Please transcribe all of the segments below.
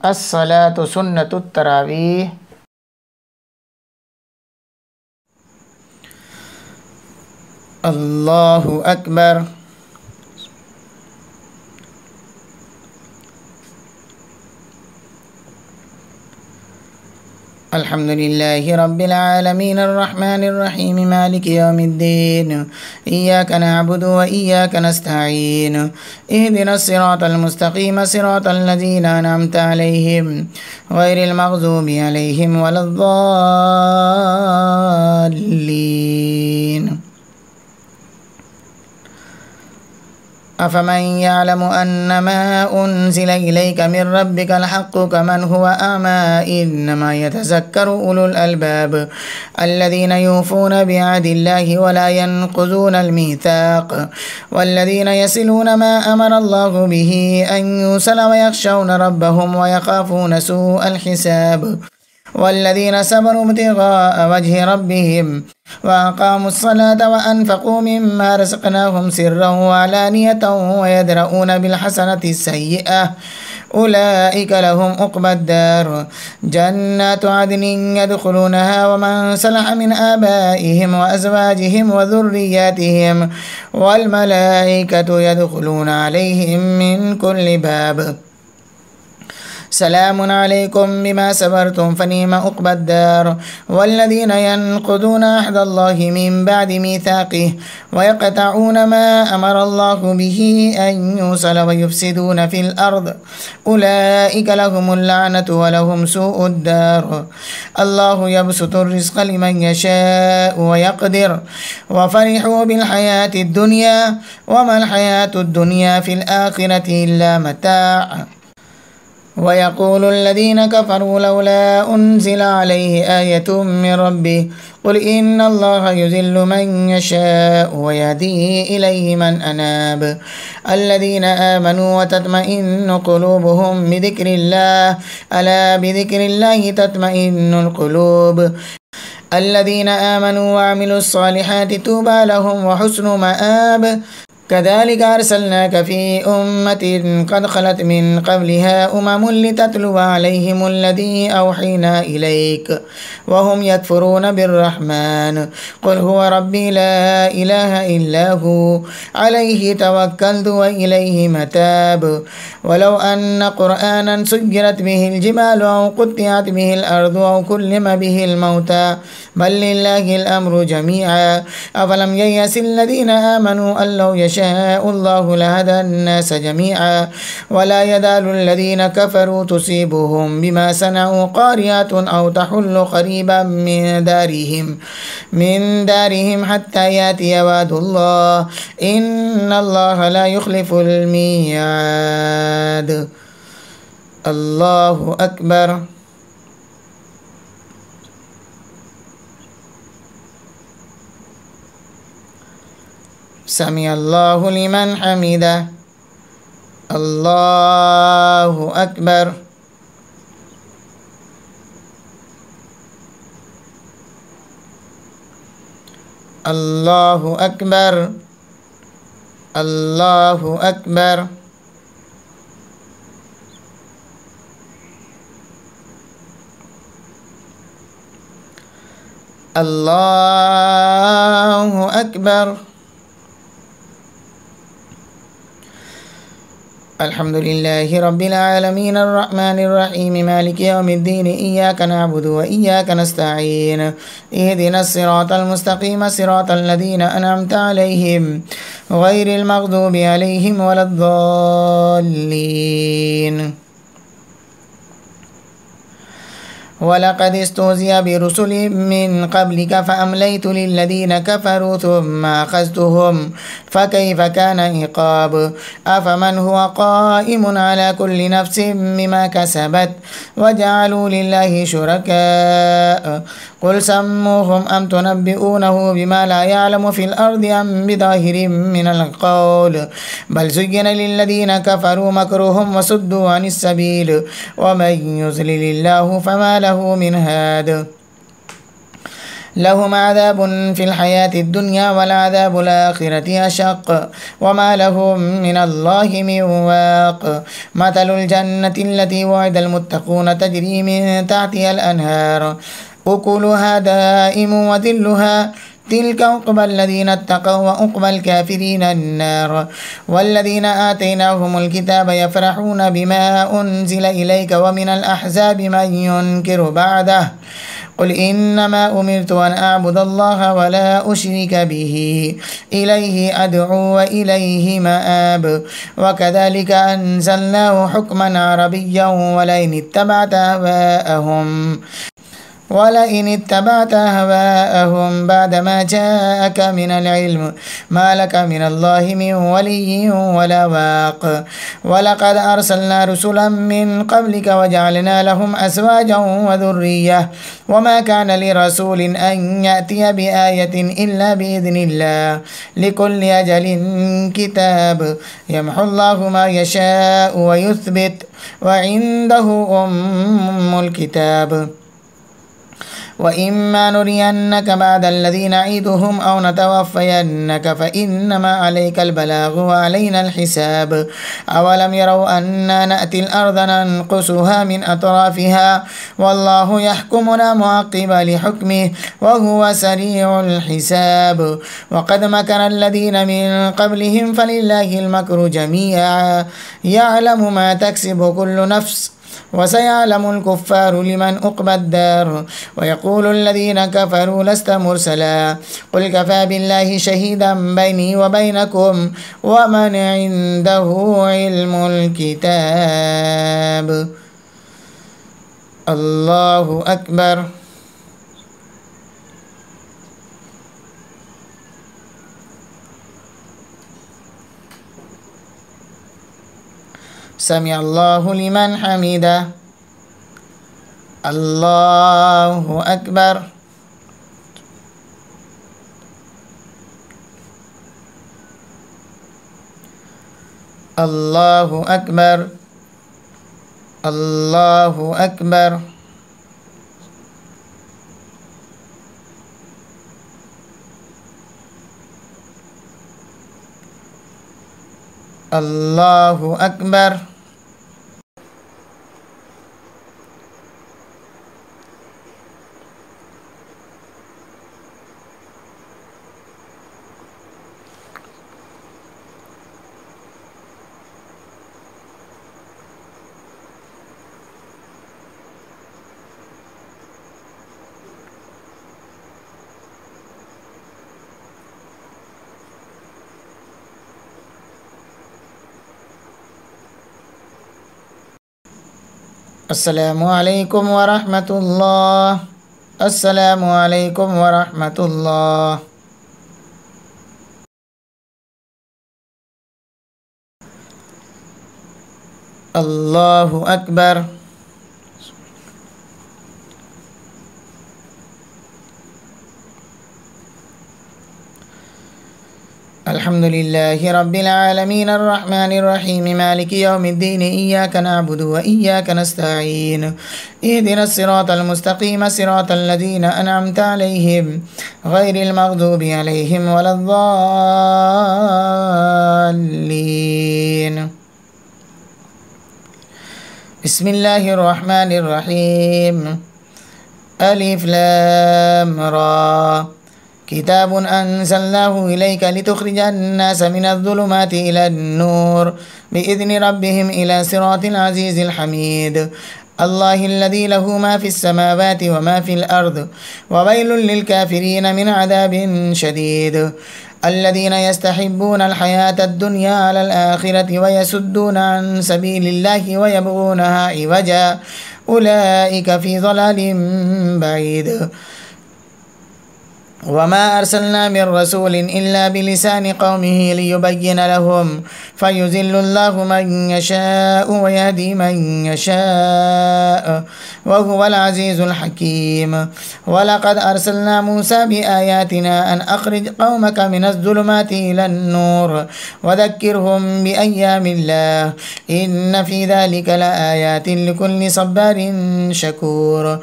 अस्सलातु सुन्नतुत तरावीह। अल्लाहु अकबर। अल्हम्दुलिल्लाहि रब्बिल आलमीन अर्रहमानिर रहीम मालिकि यौमिद्दीन इय्याका नअबुदु व इय्याका नस्तईन इहदिनस सिरातल मुस्तकीम सिरातल लज़ीना अनअमता अलैहिम गैरिल मग़ज़ूबि अलैहिम वलद्दाल्लीन। अफमन यअलमु अन्नमा उन्ज़िल इलैका मिर रब्बिकल हक़्क़ु कमन हुवा अअमा इन्नमा यतज़क्करु उलुल अलबाब अल्लज़ीना यूफ़ूना बिअहदिल्लाहि वला यनक़ुज़ूनल मीसाक़ वल्लज़ीना यसिलूना मा अमरल्लाहु बिहि अन युसला व यख़शौना रब्बहुम व यख़ाफ़ूना सूअल हिसाब वल्लज़ीना सबरू इब्तिग़ाअ वजहि रब्बिहिम वअक़ामुस सलाता वअन्फ़क़ू मिम्मा रज़क़नाहुम सिर्रन वअलानियतन वयद्रऊना बिलहसनतिस सय्यिअह उलाइका लहुम उक़बद्दार जन्नातु अदनिन यदख़ुलूनहा वमन सलह मिन आबाइहिम वअज़वाजिहिम वज़ुर्रिय्यतिहिम वल मलाइकतु यदख़ुलूना अलैहिम मिन कुल्लि बाब सलामुन अलैकुम बिमा सबरतुम फनिअम उक़बद्दार वल्लज़ीना यनक़ुज़ूना अहदल्लाहि मिन बअदि मीसाक़िहि वयक़तऊना मा अमरल्लाहु बिहि अन युसला वयुफ़्सिदूना फ़िल अर्ज़ उलाइका लहुमुल लअनतु वलहुम सूउद्दार अल्लाहु यबसुतुर रिज़्क़ लिमन यशाअु वयक़दिर वफ़रिहू बिल हयातिद दुनिया वमल हयातुद दुनिया फ़िल आख़िरति इल्ला मताअ वयक़ूलु الذين كفروا लौला उन्ज़िल अलैहि आयतुम मिन रब्बिह क़ुल इन्नल्लाहा युज़िल्लु मन यशाअ वयहदी इलैहि मन अनाब अल्लज़ीना आमनू वतत्मइन्नु क़ुलूबुहुम बिज़िक्रिल्लाह अला बिज़िक्रिल्लाहि तत्मइन्नुल क़ुलूब अल्लज़ीना आमनू वअमिलुस सालिहाति तूबा लहुम व हुस्नु मआब कज़ालिक अर्सलनाक फ़ी उम्मतिन क़द ख़लत मिन क़ब्लिहा उममुन लितत्लुव अलैहिमुल्लज़ी औहैना इलैक वहुम यकफ़ुरून बिर्रहमान क़ुल हुव रब्बी ला इलाहा इल्ला हु अलैहि तवक्कल्तु व इलैहि मताब वलौ अन्न क़ुरआनन सुय्यिरत बिहिल जिबालु औ क़ुत्तिअत बिहिल अर्दु औ कुल्लिम बिहिल मौता बल लिल्लाहिल अम्रु जमीअ अफ़लम ययसिल्लज़ीना आमनू अल्लौ यशाअुल्लाहु लहदन्नास जमीअ वला यज़ालु الذين كفروا تصيبهم بما صنعوا قارعة أو تحل قريبا من دارهم حتى يأتي وعد الله إن الله لا يخلف الميعاد الله أكبر سمع الله لمن حمده الله أكبر الله أكبر الله أكبر الله أكبر الحمد لله رب العالمين الرحمن الرحيم مالك يوم الدين إياك نعبد وإياك نستعين اهدنا الصراط المستقيم صراط الذين أنعمت عليهم غير المغضوب عليهم ولا الضالين ولقد استهزئ برسل من قبلك فأمليت للذين كفروا ثم أخذتهم فكيف كان عقاب أفمن هو قائم على كل نفس بما كسبت وجعلوا لله شركاء قل سموهم أم تنبئونه بما لا يعلم في الأرض أم بظاهر من القول بل زين للذين كفروا مكرهم وصدوا عن السبيل ومن يضلل الله فما له من هاد لهم عذاب في الحياة الدنيا والعذاب الآخرة أشق وما لهم من الله من واق مثل الجنة التي وعد المتقون تجري من تحتها الأنهار أكلها دائم وذلها تلك عقبى الذين اتقوا وعقبى الكافرين النار والذين آتيناهم الكتاب يفرحون بما أنزل إليك ومن الأحزاب من ينكر بعده قل إنما أمرت أن أعبد الله ولا أشرك به إليه أدعو وإليه مآب وكذلك أنزلناه حكما عربيا ولئن اتبعت أهواءهم بعدما جاءك من العلم ما لك من الله من ولي ولا واق ولقد أرسلنا رسلا من قبلك وجعلنا لهم أزواجا وذرية وما كان لرسول أن يأتي بآية إلا بإذن الله لكل أجل كتاب يمحو الله ما يشاء ويثبت وعنده أم الكتاب وإما نرينك بعد الذين نعيدهم أو نتوفينك فإنما عليك البلاغ وعلينا الحساب أولم يروا أنا نأتي الأرض ننقصها من أطرافها والله يحكم لا معقب لحكمه وهو سريع الحساب وقد مكر الذين من قبلهم فلله المكر جميعا يعلم ما تكسب كل نفس وسيعلم الكفار لمن عقبى الدار ويقول الذين كفروا لست مرسلا قل كفى بالله شهيدا بيني وبينكم ومن عنده علم الكتاب الله أكبر سمع الله لمن حمده الله أكبر الله أكبر الله أكبر الله أكبر السلام عليكم ورحمة الله السلام عليكم ورحمة الله الله أكبر الحمد لله رب العالمين الرحمن الرحيم مالك يوم الدين إياك نعبد وإياك نستعين اهدنا الصراط المستقيم صراط الذين أنعمت عليهم غير المغضوب عليهم ولا الضالين بسم الله الرحمن الرحيم ألف لام را كتاب أنزلناه إليك لتخرج الناس من الظلمات إلى النور بإذن ربهم إلى صراط العزيز الحميد الله الذي له ما في السماوات وما في الأرض وويل للكافرين من عذاب شديد الذين يستحبون الحياة الدنيا على الآخرة ويسدون عن سبيل الله ويبغونها عوجا أولئك في ضلال بعيد وما أرسلنا من رسول إلا بلسان قومه ليبين لهم فيذل الله من يشاء ويهدي من يشاء وهو العزيز الحكيم ولقد أرسلنا موسى بآياتنا أن أخرج قومك من الظلمات إلى النور وذكرهم بأيام الله إن في ذلك لآيات لكل صبار شكور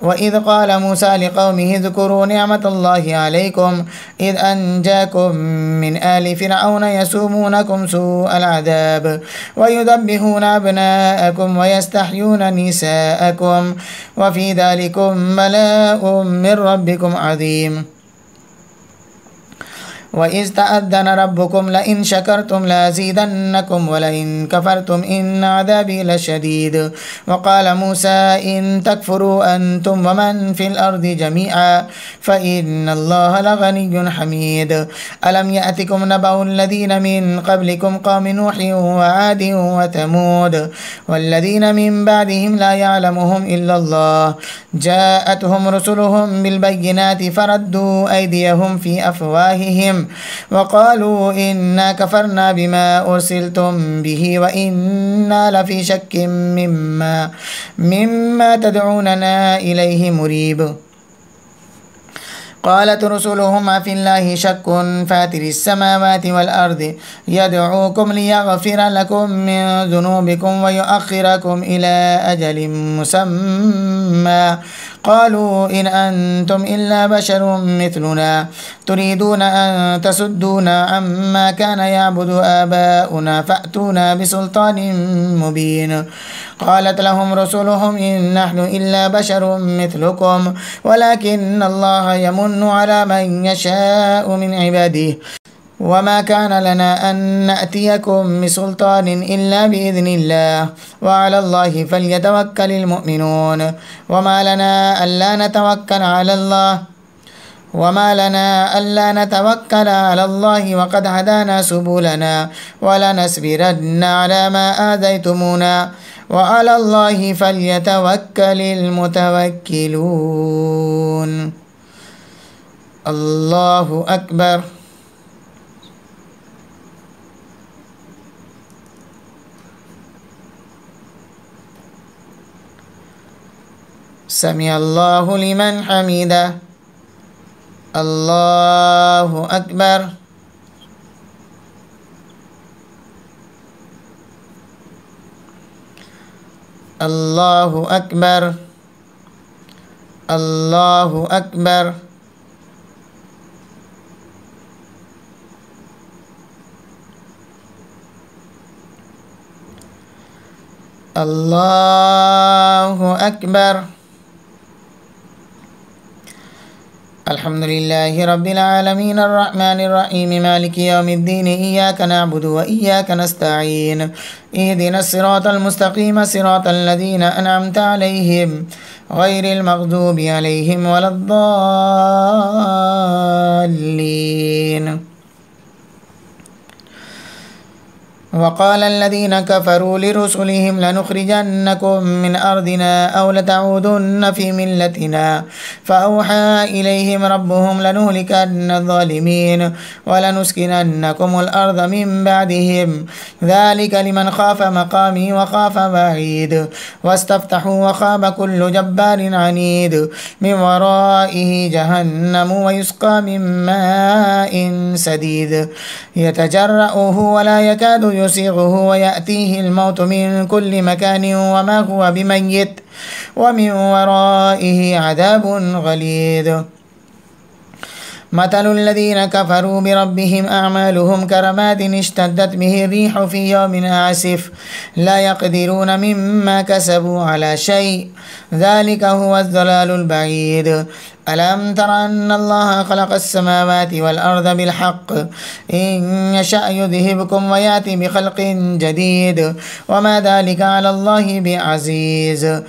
وإذ قال موسى لقومه اذكروا نعمة الله عليكم إذ أنجاكم من آل فرعون يسومونكم سوء العذاب ويذبحون أبناءكم ويستحيون نساءكم وفي ذلكم بلاء من ربكم عظيم. وإذ تأذن ربكم لئن شكرتم لأزيدنكم ولئن كفرتم إن عذابي لشديد. وقال موسى إن تكفروا أنتم ومن في الأرض جميعا فإن الله لغني حميد. ألم يأتكم نبأ الذين من قبلكم قوم نوح وعاد وثمود والذين من بعدهم لا يعلمهم إلا الله جاءتهم رسلهم بالبينات فردوا أيديهم في أفواههم وقالوا إنا كفرنا بما أرسلتم به وإنا لفي شك مما تدعوننا إليه مريب. قالت رسلهم أفي الله شك فاتر السماوات والأرض يدعوكم ليغفر لكم من ذنوبكم ويؤخركم إلى أجل مسمى قالوا إن أنتم إلا بشر مثلنا تريدون أن تصدونا عما كان يعبد آباؤنا فأتونا بسلطان مبين. قالت لهم رسلهم إن نحن إلا بشر مثلكم ولكن الله يمن على من يشاء من عباده وما كان لنا أن نأتيكم بسلطان إلا بإذن الله وعلى الله فليتوكل المؤمنون. وما لنا ألا نتوكل على الله وقد هدانا سبلنا ولنصبرن على ما آذيتمونا وعلى الله فليتوكل المتوكلون. الله أكبر. سمع الله لمن حمده. الله أكبر. الله أكبر. الله أكبر. الله أكبر. الحمد لله رب العالمين الرحمن الرحيم مالك يوم الدين إياك نعبد وإياك نستعين اهدنا الصراط المستقيم صراط الذين أنعمت عليهم غير المغضوب عليهم ولا الضالين. وقال الذين كفروا لرسلهم لنخرجنكم من أرضنا أو لتعودن في ملتنا فأوحى إليهم ربهم لنهلكن الظالمين ولنسكننكم الأرض من بعدهم ذلك لمن خاف مقامي وخاف وعيد. واستفتحوا وخاب كل جبار عنيد من ورائه جهنم ويسقى من ماء سديد يتجرأه ولا يكاد يسيغه ويأتيه الموت من كل مكان وما هو بميت ومن ورائه عذاب غليظ. مثل الذين كفروا بربهم أعمالهم كرماد اشتدت به الريح في يوم عاصف لا يقدرون مما كسبوا على شيء ذلك هو الضلال البعيد. ألم تر أن الله خلق السماوات والأرض بالحق إن يشأ يذهبكم ويأتي بخلق جديد وما ذلك على الله بعزيز.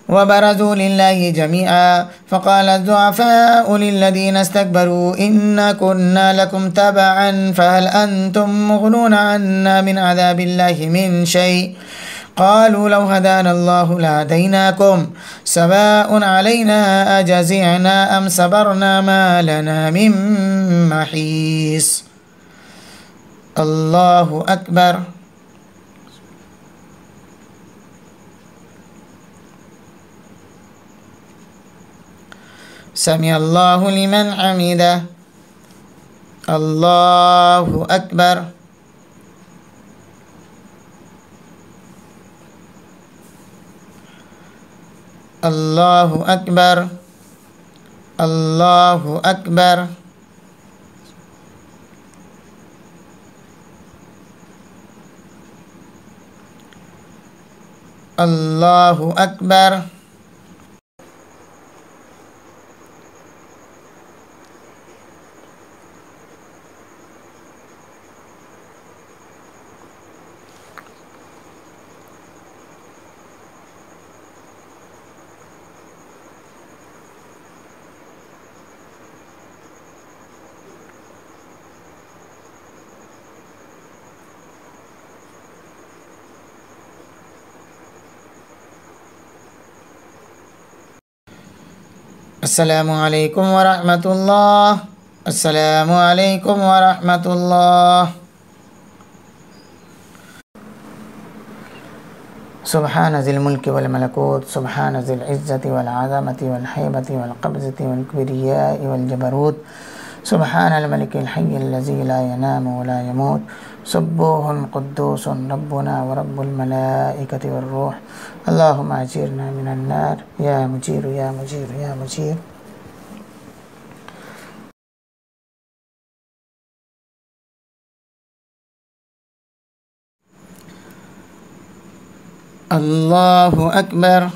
وبرزوا لله جميعا فقال الضعفاء للذين استكبروا إنا كنا لكم تبعا فهل أنتم مغنون عنا من عذاب الله من شيء قالوا لو هدانا الله لهديناكم سواء علينا أجزعنا أم صبرنا ما لنا من محيص. الله أكبر. سمع الله لمن حمده. الله أكبر. الله أكبر الله أكبر الله أكبر. السلام عليكم ورحمة الله. السلام عليكم ورحمة الله. سبحان ذي الملك والملكوت، سبحان ذي العزة والعظمة والهيبة والقبضة والكبرياء والجبروت، سبحان الملك الحي الذي لا ينام ولا يموت، سبوح قدوس ربنا ورب الملائكة والروح. اللهم أجرنا من النار يا مجير يا مجير يا مجير. الله أكبر.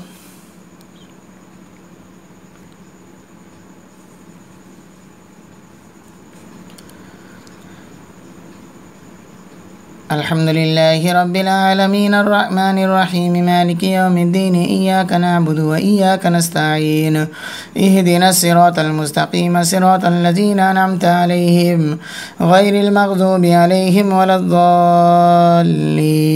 الحمد لله رب العالمين الرحمن الرحيم مالك يوم الدين إياك نعبد وإياك نستعين اهدنا الصراط المستقيم صراط الذين أنعمت عليهم غير المغضوب عليهم ولا الضالين.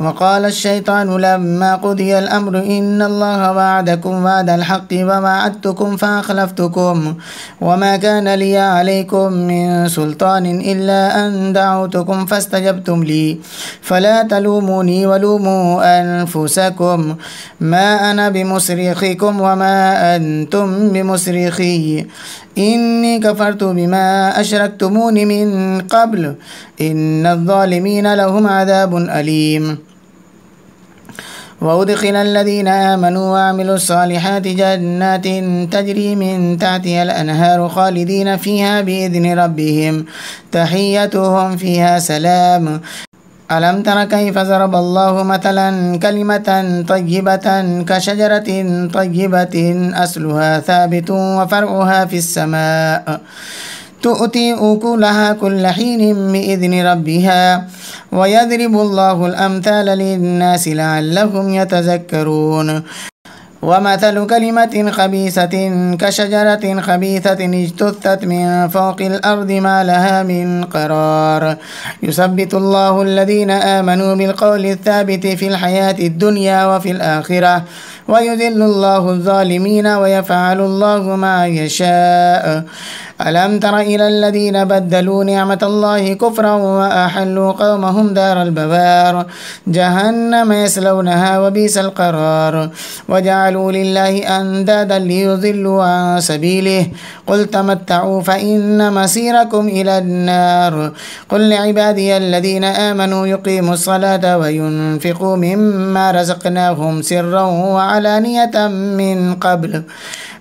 وقال الشيطان لما قضي الأمر إن الله وعدكم وعد الحق ووعدتكم فأخلفتكم وما كان لي عليكم من سلطان إلا أن دعوتكم فاستجبتم لي فلا تلوموني ولوموا أنفسكم ما أنا بمصرخكم وما أنتم بمصرخي إني كفرت بما أشركتمون من قبل إن الظالمين لهم عذاب أليم. وأدخل الذين آمنوا وعملوا الصالحات جنات تجري من تحتها الأنهار خالدين فيها بإذن ربهم تحيتهم فيها سلام. ألم تر كيف ضرب الله مثلا كلمة طيبة كشجرة طيبة أصلها ثابت وفرعها في السماء تؤتي أكلها كل حين بإذن ربها ويضرب الله الأمثال للناس لعلهم يتذكرون. ومثل كلمة خبيثة كشجرة خبيثة اجتثت من فوق الأرض ما لها من قرار يثبت الله الذين آمنوا بالقول الثابت في الحياة الدنيا وفي الآخرة ويذل الله الظالمين ويفعل الله ما يشاء. ألم تر إلى الذين بدلوا نعمة الله كفرا وأحلوا قومهم دار البوار جهنم يصلونها وبئس القرار وجعلوا لله أندادا ليضلوا عن سبيله قل تمتعوا فإن مسيركم إلى النار. قل لعبادي الذين آمنوا يقيموا الصلاة وينفقوا مما رزقناهم سرا وعلانية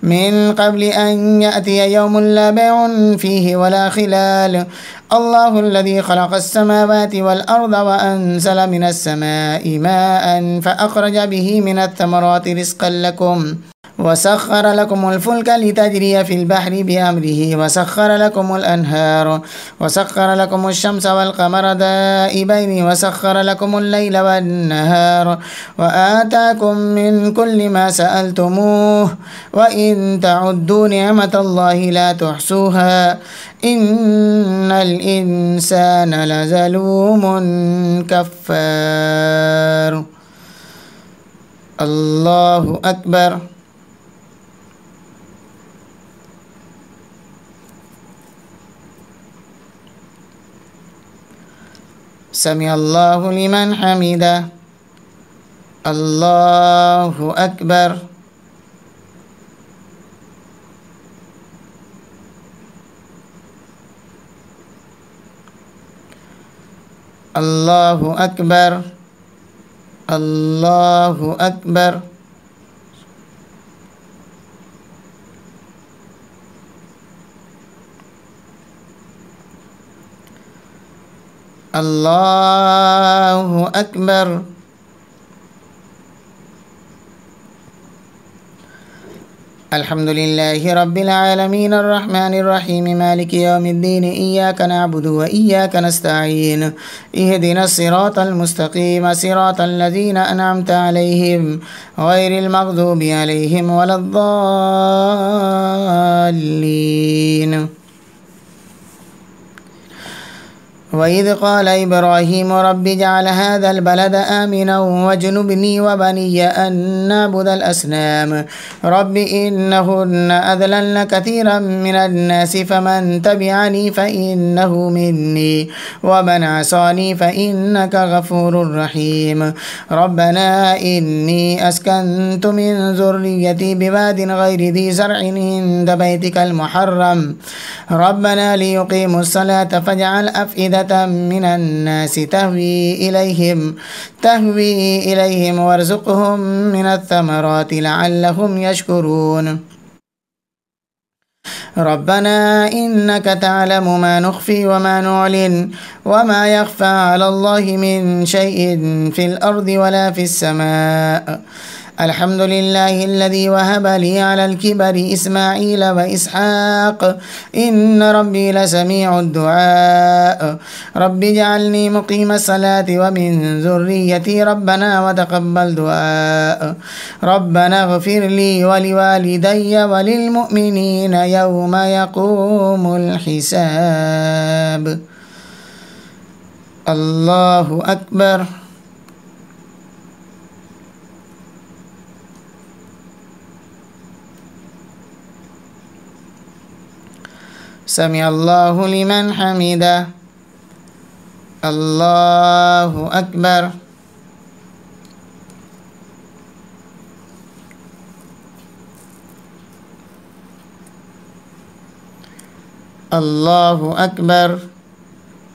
من قبل أن يأتي يوم لا بيع فيه ولا خلال. الله الذي خلق السماوات والأرض وأنزل من السماء ماء فأخرج به من الثمرات رزقا لكم وسخر لكم الفلك لتجري في البحر بأمره وسخر لكم الأنهار وسخر لكم الشمس والقمر دائبين وسخر لكم الليل والنهار وآتاكم من كل ما سألتموه وإن تعدوا نعمة الله لا تحصوها إن الإنسان لظلوم كفار. الله أكبر. سمع الله لمن حمده. الله أكبر. الله أكبر. الله أكبر. الله أكبر. الحمد لله رب العالمين الرحمن الرحيم مالك يوم الدين إياك نعبد وإياك نستعين اهدنا الصراط المستقيم صراط الذين أنعمت عليهم غير المغضوب عليهم ولا الضالين. وإذ قال إبراهيم رب اجعل هذا البلد آمنا واجنبني وبني أن نعبد الأصنام رب إنهن أضللن كثيرا من الناس فمن تبعني فإنه مني ومن عصاني فإنك غفور رحيم. ربنا إني أسكنت من ذريتي بواد غير ذي زرع عند بيتك المحرم ربنا ليقيموا الصلاة فاجعل أفئدة من الناس تهوي إليهم وارزقهم من الثمرات لعلهم يشكرون. ربنا إنك تعلم ما نخفي وما نعلن وما يخفى على الله من شيء في الأرض ولا في السماء. الحمد لله الذي وهب لي على الكبر إسماعيل وإسحاق إن ربي لسميع الدعاء. رب اجعلني مقيم الصلاة ومن ذريتي ربنا وتقبل دعاء. ربنا اغفر لي ولوالدي وللمؤمنين يوم يقوم الحساب. الله أكبر. سمع الله لمن حمده. الله أكبر. الله أكبر.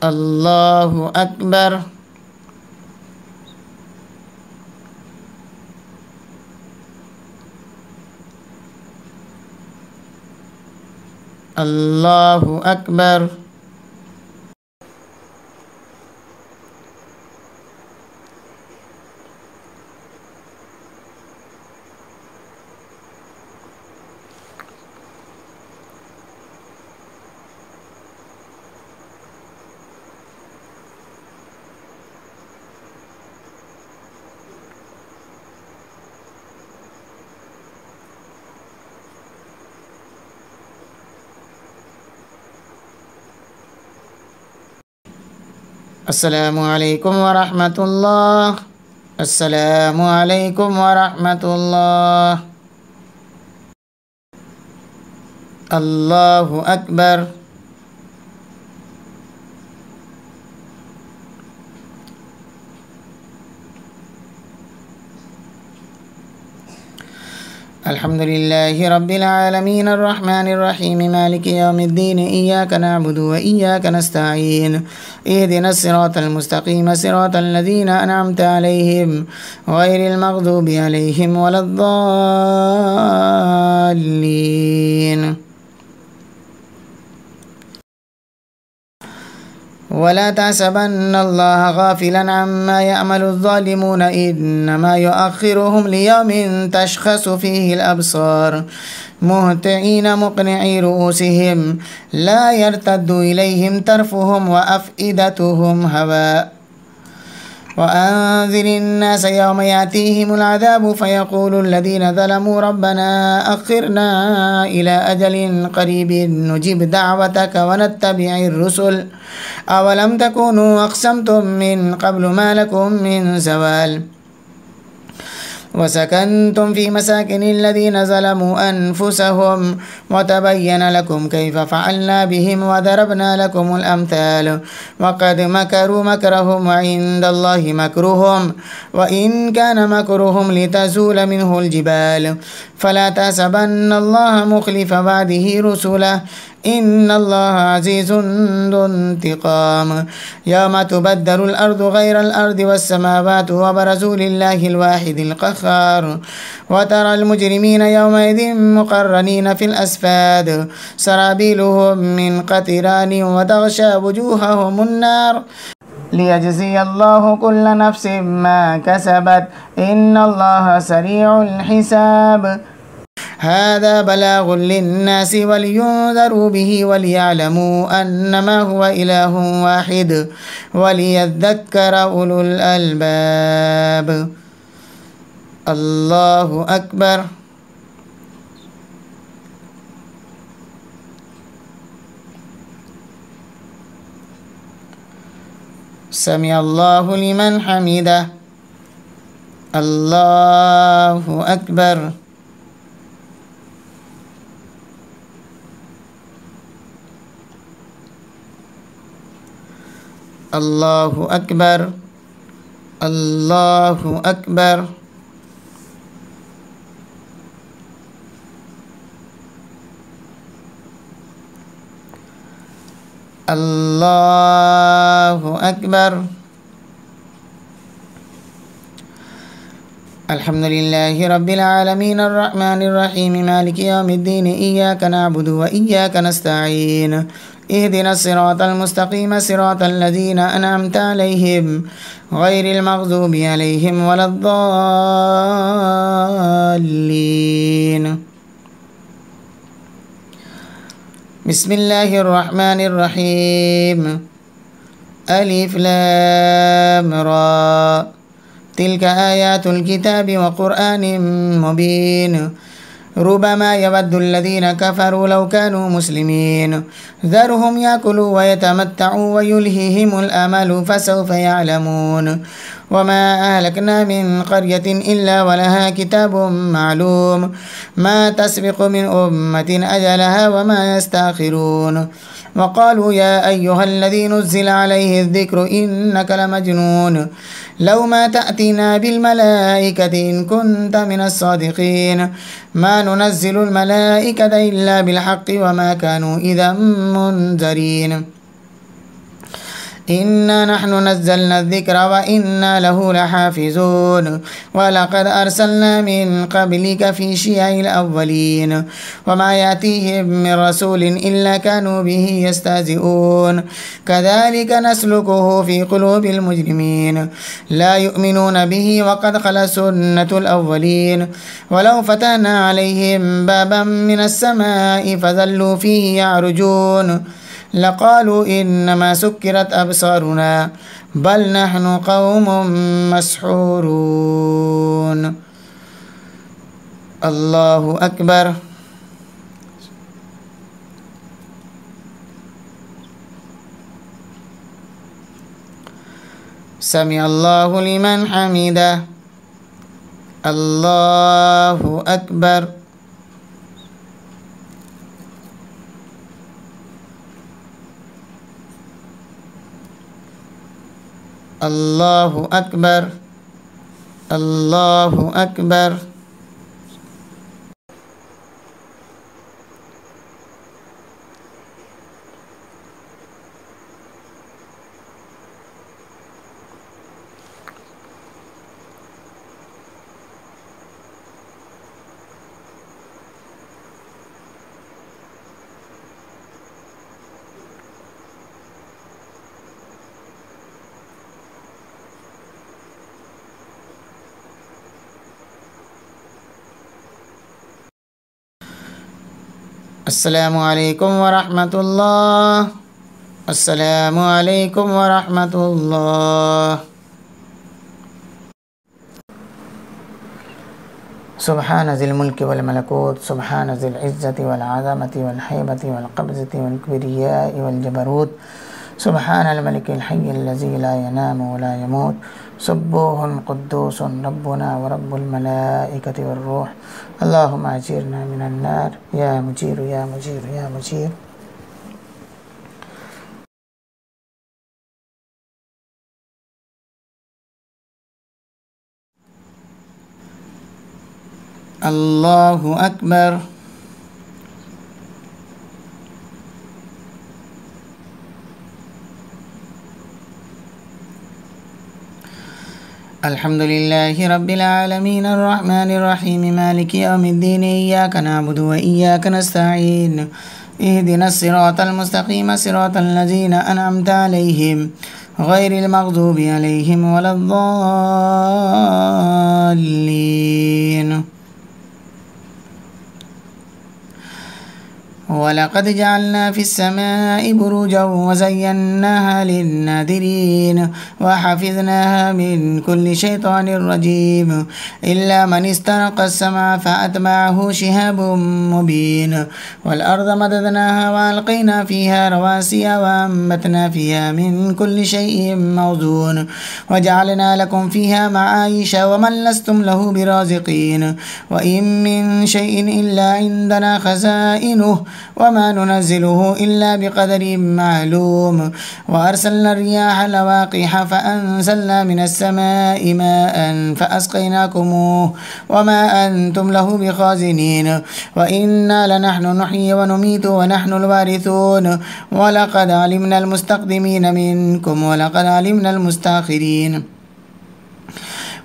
الله أكبر. الله أكبر. السلام عليكم ورحمة الله. السلام عليكم ورحمة الله. الله أكبر. الحمد لله رب العالمين الرحمن الرحيم مالك يوم الدين إياك نعبد وإياك نستعين اهدنا الصراط المستقيم صراط الذين أنعمت عليهم غير المغضوب عليهم ولا الضالين. ولا تحسبن الله غافلا عما يعمل الظالمون إنما يؤخرهم ليوم تشخص فيه الأبصار مهطعين مقنعي رؤوسهم لا يرتد إليهم طرفهم وأفئدتهم هواء. وأنذر الناس يوم يأتيهم العذاب فيقول الذين ظلموا ربنا أخرنا إلى أجل قريب نجب دعوتك ونتبع الرسل أولم تكونوا أقسمتم من قبل ما لكم من زوال وسكنتم في مساكن الذين ظلموا أنفسهم وتبين لكم كيف فعلنا بهم وضربنا لكم الأمثال وقد مكروا مكرهم وعند الله مكرهم وإن كان مكرهم لتزول منه الجبال فلا تحسبن الله مخلف وعده رسله إن الله عزيز ذو انتقام يوم تبدل الأرض غير الأرض والسماوات وبرزوا لله الواحد القهار وترى المجرمين يومئذ مقرنين في الأسفاد سرابيلهم من قطران وتغشى وجوههم النار ليجزي الله كل نفس ما كسبت إن الله سريع الحساب هذا بلاغ للناس ولينذروا به وليعلموا أنما هو إله واحد وليذكر أولو الألباب الله أكبر سمع الله لمن حمده الله أكبر الله أكبر الله أكبر الله أكبر الحمد لله رب العالمين الرحمن الرحيم مالك يوم الدين إياك نعبد وإياك نستعين اهدنا الصراط المستقيم صراط الذين أنعمت عليهم غير المغضوب عليهم ولا الضالين بسم الله الرحمن الرحيم ألف لام را تلك آيات الكتاب وقرآن مبين ربما يود الذين كفروا لو كانوا مسلمين ذرهم يأكلوا ويتمتعوا ويلههم الأمل فسوف يعلمون وما أهلكنا من قرية إلا ولها كتاب معلوم ما تسبق من أمة أجلها وما يستأخرون وقالوا يا أيها الذي نزل عليه الذكر إنك لمجنون لو ما تأتينا بالملائكة إن كنت من الصادقين ما ننزل الملائكة إلا بالحق وما كانوا إذا منذرين إنا نحن نزلنا الذكر وإنا له لحافظون ولقد أرسلنا من قبلك في شيع الأولين وما يأتيهم من رسول إلا كانوا به يستهزئون كذلك نسلكه في قلوب المجرمين لا يؤمنون به وقد خلت سنة الأولين ولو فتحنا عليهم بابا من السماء فظلوا فيه يعرجون لقالوا إنما سكرت أبصارنا بل نحن قوم مسحورون الله أكبر سمع الله لمن حمده الله أكبر الله أكبر الله أكبر السلام عليكم ورحمة الله السلام عليكم ورحمة الله سبحان ذي الملك والملكوت سبحان ذي العزة والعظمة والهيبة والقبضة والكبرياء والجبروت سبحان الملك الحي الذي لا ينام ولا يموت سبوح قدوس ربنا ورب الملائكة والروح اللهم أجرنا من النار يا مجير يا مجير يا مجير الله أكبر الحمد لله رب العالمين الرحمن الرحيم مالك يوم الدين إياك نعبد وإياك نستعين اهدنا الصراط المستقيم صراط الذين أنعمت عليهم غير المغضوب عليهم ولا الضالين. ولقد جعلنا في السماء بروجا وزيناها للناذرين وحفظناها من كل شيطان رجيم إلا من استرق السمع فأتبعه شهاب مبين. والأرض مددناها وألقينا فيها رواسي وأنبتنا فيها من كل شيء موزون وجعلنا لكم فيها معايش ومن لستم له برازقين وإن من شيء إلا عندنا خزائنه وما ننزله إلا بقدر معلوم. وأرسلنا الرياح لواقح فأنزلنا من السماء ماء فأسقيناكموه وما أنتم له بخازنين وإنا لنحن نحيي ونميت ونحن الوارثون. ولقد علمنا المستقدمين منكم ولقد علمنا المستأخرين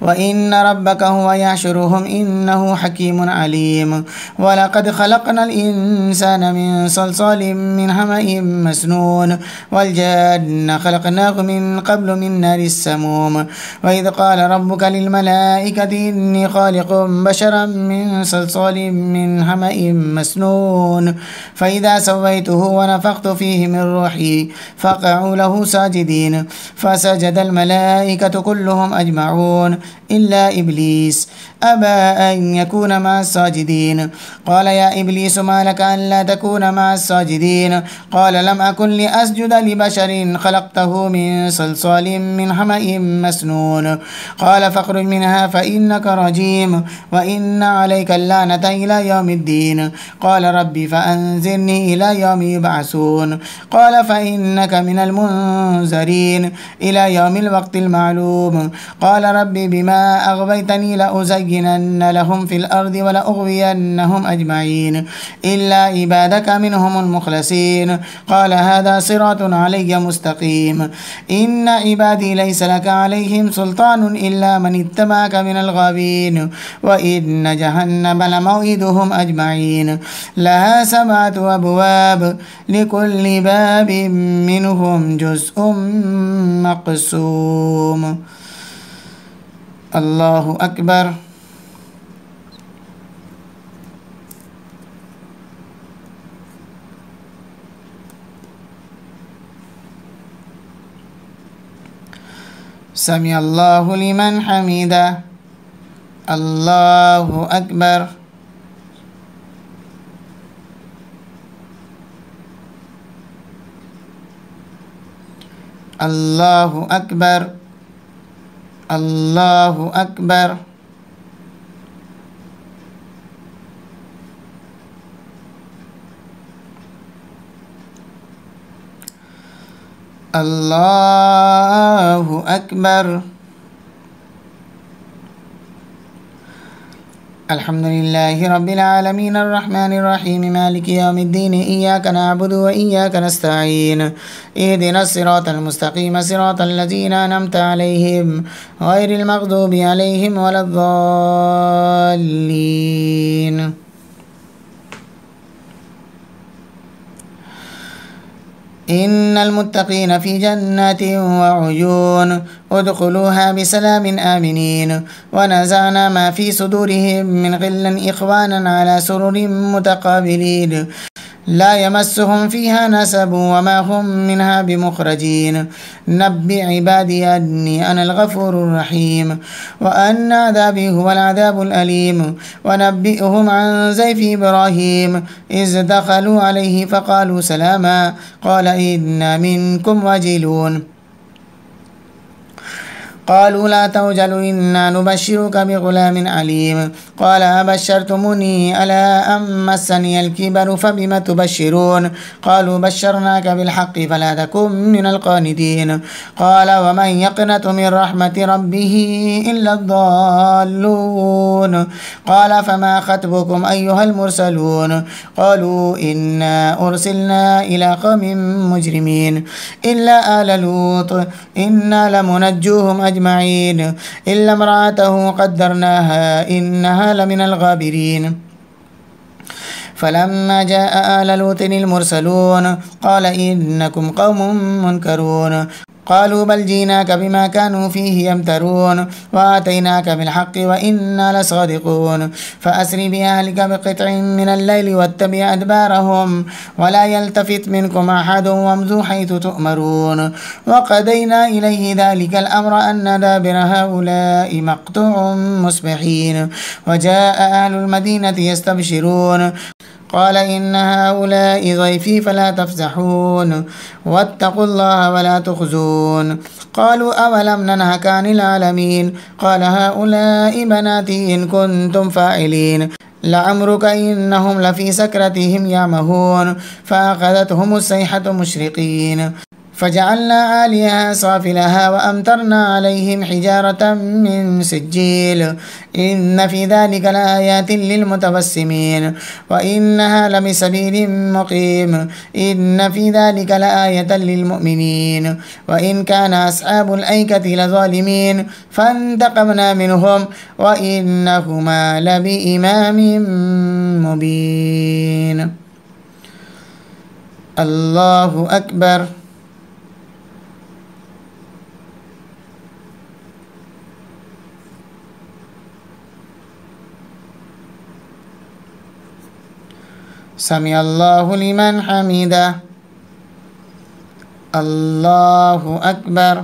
وإن ربك هو يحشرهم إنه حكيم عليم. ولقد خلقنا الإنسان من صلصال من حمأ مسنون والجان خلقناه من قبل من نار السموم. وإذ قال ربك للملائكة إني خالق بشرا من صلصال من حمأ مسنون فإذا سويته ونفخت فيه من روحي فقعوا له ساجدين فسجد الملائكة كلهم أجمعون إلا إبليس أبى أن يكون مع الساجدين. قال يا إبليس ما لك ألا تكون مع الساجدين؟ قال لم أكن لأسجد لبشر خلقته من صلصال من حمأ مسنون. قال فاخرج منها فإنك رجيم وإن عليك اللعنة إلى يوم الدين. قال ربي فأنذرني إلى يوم يبعثون. قال فإنك من المنذرين إلى يوم الوقت المعلوم. قال ربي بما أغويتني لأزينن لهم في الأرض ولأغوينهم أجمعين إلا عبادك منهم المخلصين. قال هذا صراط علي مستقيم. إن عبادي ليس لك عليهم سلطان إلا من اتبعك من الغاوين وإن جهنم لموعدهم أجمعين لها 7 أبواب لكل باب منهم جزء مقسوم. الله أكبر. سمع الله لمن حمده. الله أكبر. الله أكبر. الله أكبر. الله أكبر. الحمد لله رب العالمين الرحمن الرحيم مالك يوم الدين إياك نعبد وإياك نستعين اهدنا الصراط المستقيم صراط الذين أنعمت عليهم غير المغضوب عليهم ولا الضالين. إن المتقين في جنات وعيون ادخلوها بسلام آمنين. ونزعنا ما في صدورهم من غل إخوانا على سرر متقابلين لا يمسهم فيها نسب وما هم منها بمخرجين. نبئ عبادي أني أنا الغفور الرحيم وأن عذابي هو العذاب الأليم. ونبئهم عن ضيف إبراهيم إذ دخلوا عليه فقالوا سلاما قال إنا منكم وجلون. قالوا لا توجلوا إنا نبشرك بغلام عليم. قال أبشرتموني على أن مسني الكبر فبم تبشرون؟ قالوا بشرناك بالحق فلا تكن من القانتين. قال ومن يقنط من رحمة ربه إلا الضالون. قال فما خطبكم أيها المرسلون؟ قالوا إنا أرسلنا إلى قوم مجرمين إلا آل لوط إنا لمنجوهم أجمعين أجمعين إلا امرأته قدرناها إنها لمن الغابرين. فلما جاء آل لوط المرسلون قال إنكم قوم منكرون قالوا بل جئناك بما كانوا فيه يمترون وآتيناك بالحق وإنا لصادقون فأسر بأهلك بقطع من الليل واتبع أدبارهم ولا يلتفت منكم أحد وامضوا حيث تؤمرون وقضينا إليه ذلك الأمر أن دابر هؤلاء مقطوع مصبحين وجاء أهل المدينة يستبشرون قال إن هؤلاء ضيفي فلا تفزحون واتقوا الله ولا تخزون قالوا أولم ننهك عن العالمين قال هؤلاء بناتي إن كنتم فاعلين لعمرك إنهم لفي سكرتهم يعمهون فأخذتهم الصيحة مشرقين فجعلنا عاليها سافلها وأمطرنا عليهم حجارة من سجيل إن في ذلك لآيات للمتوسمين وإنها لبسبيل مقيم إن في ذلك لآية للمؤمنين وإن كان أصحاب الأيكة لظالمين فانتقمنا منهم وإنهما لبإمام مبين. الله أكبر. سمع الله لمن حمده. الله أكبر.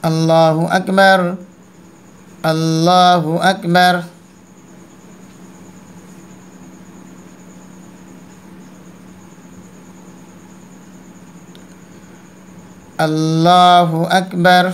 الله أكبر. الله أكبر. الله أكبر.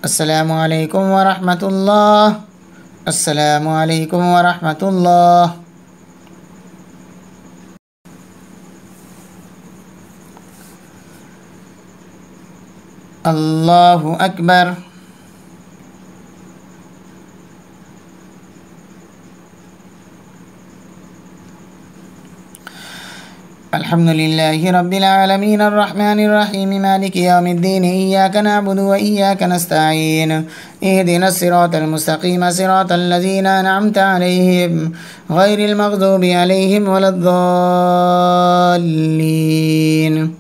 السلام عليكم ورحمة الله. السلام عليكم ورحمة الله. الله أكبر. الحمد لله رب العالمين الرحمن الرحيم مالك يوم الدين إياك نعبد وإياك نستعين اهدنا الصراط المستقيم صراط الذين أنعمت عليهم غير المغضوب عليهم ولا الضالين.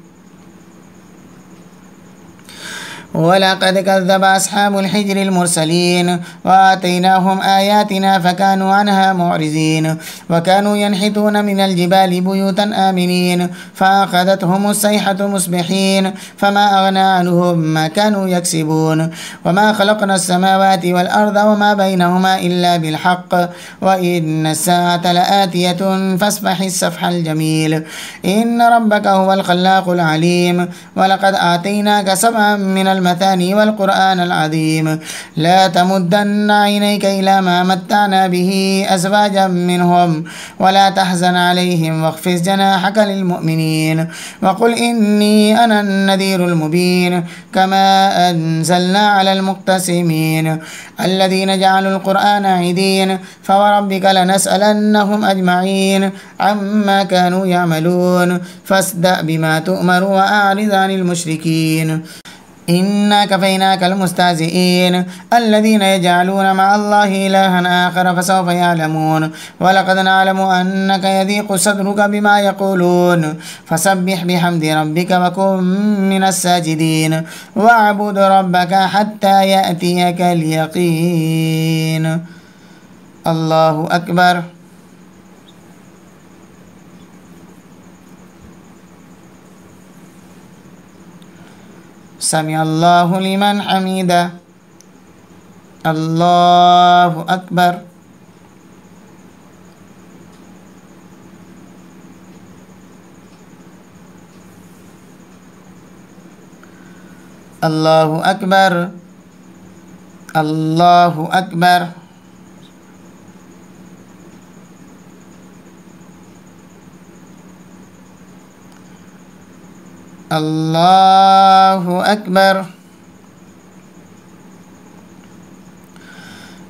ولقد كذب أصحاب الحجر المرسلين وآتيناهم آياتنا فكانوا عنها معرضين وكانوا ينحتون من الجبال بيوتا آمنين فأخذتهم الصيحة مصبحين فما أغنى عنهم ما كانوا يكسبون وما خلقنا السماوات والأرض وما بينهما إلا بالحق وإن الساعة لآتية فاصفح الصفح الجميل إن ربك هو الخلاق العليم. ولقد آتيناك سبعا من المثاني والقرآن العظيم لا تمدن عينيك إلى ما متعنا به أزواجا منهم ولا تحزن عليهم واخفض جناحك للمؤمنين وقل إني أنا النذير المبين كما أنزلنا على المقتسمين الذين جعلوا القرآن عيدين فوربك لنسألنهم أجمعين عما كانوا يعملون فاصدع بما تؤمر وأعرض عن المشركين إنا كفيناك المستهزئين الذين يجعلون مع الله إلها آخر فسوف يعلمون. ولقد نعلم أنك يضيق صدرك بما يقولون فسبح بحمد ربك وكن من الساجدين واعبد ربك حتى يأتيك اليقين. الله أكبر. سمع الله لمن حمده. الله أكبر. الله أكبر الله أكبر. الله أكبر.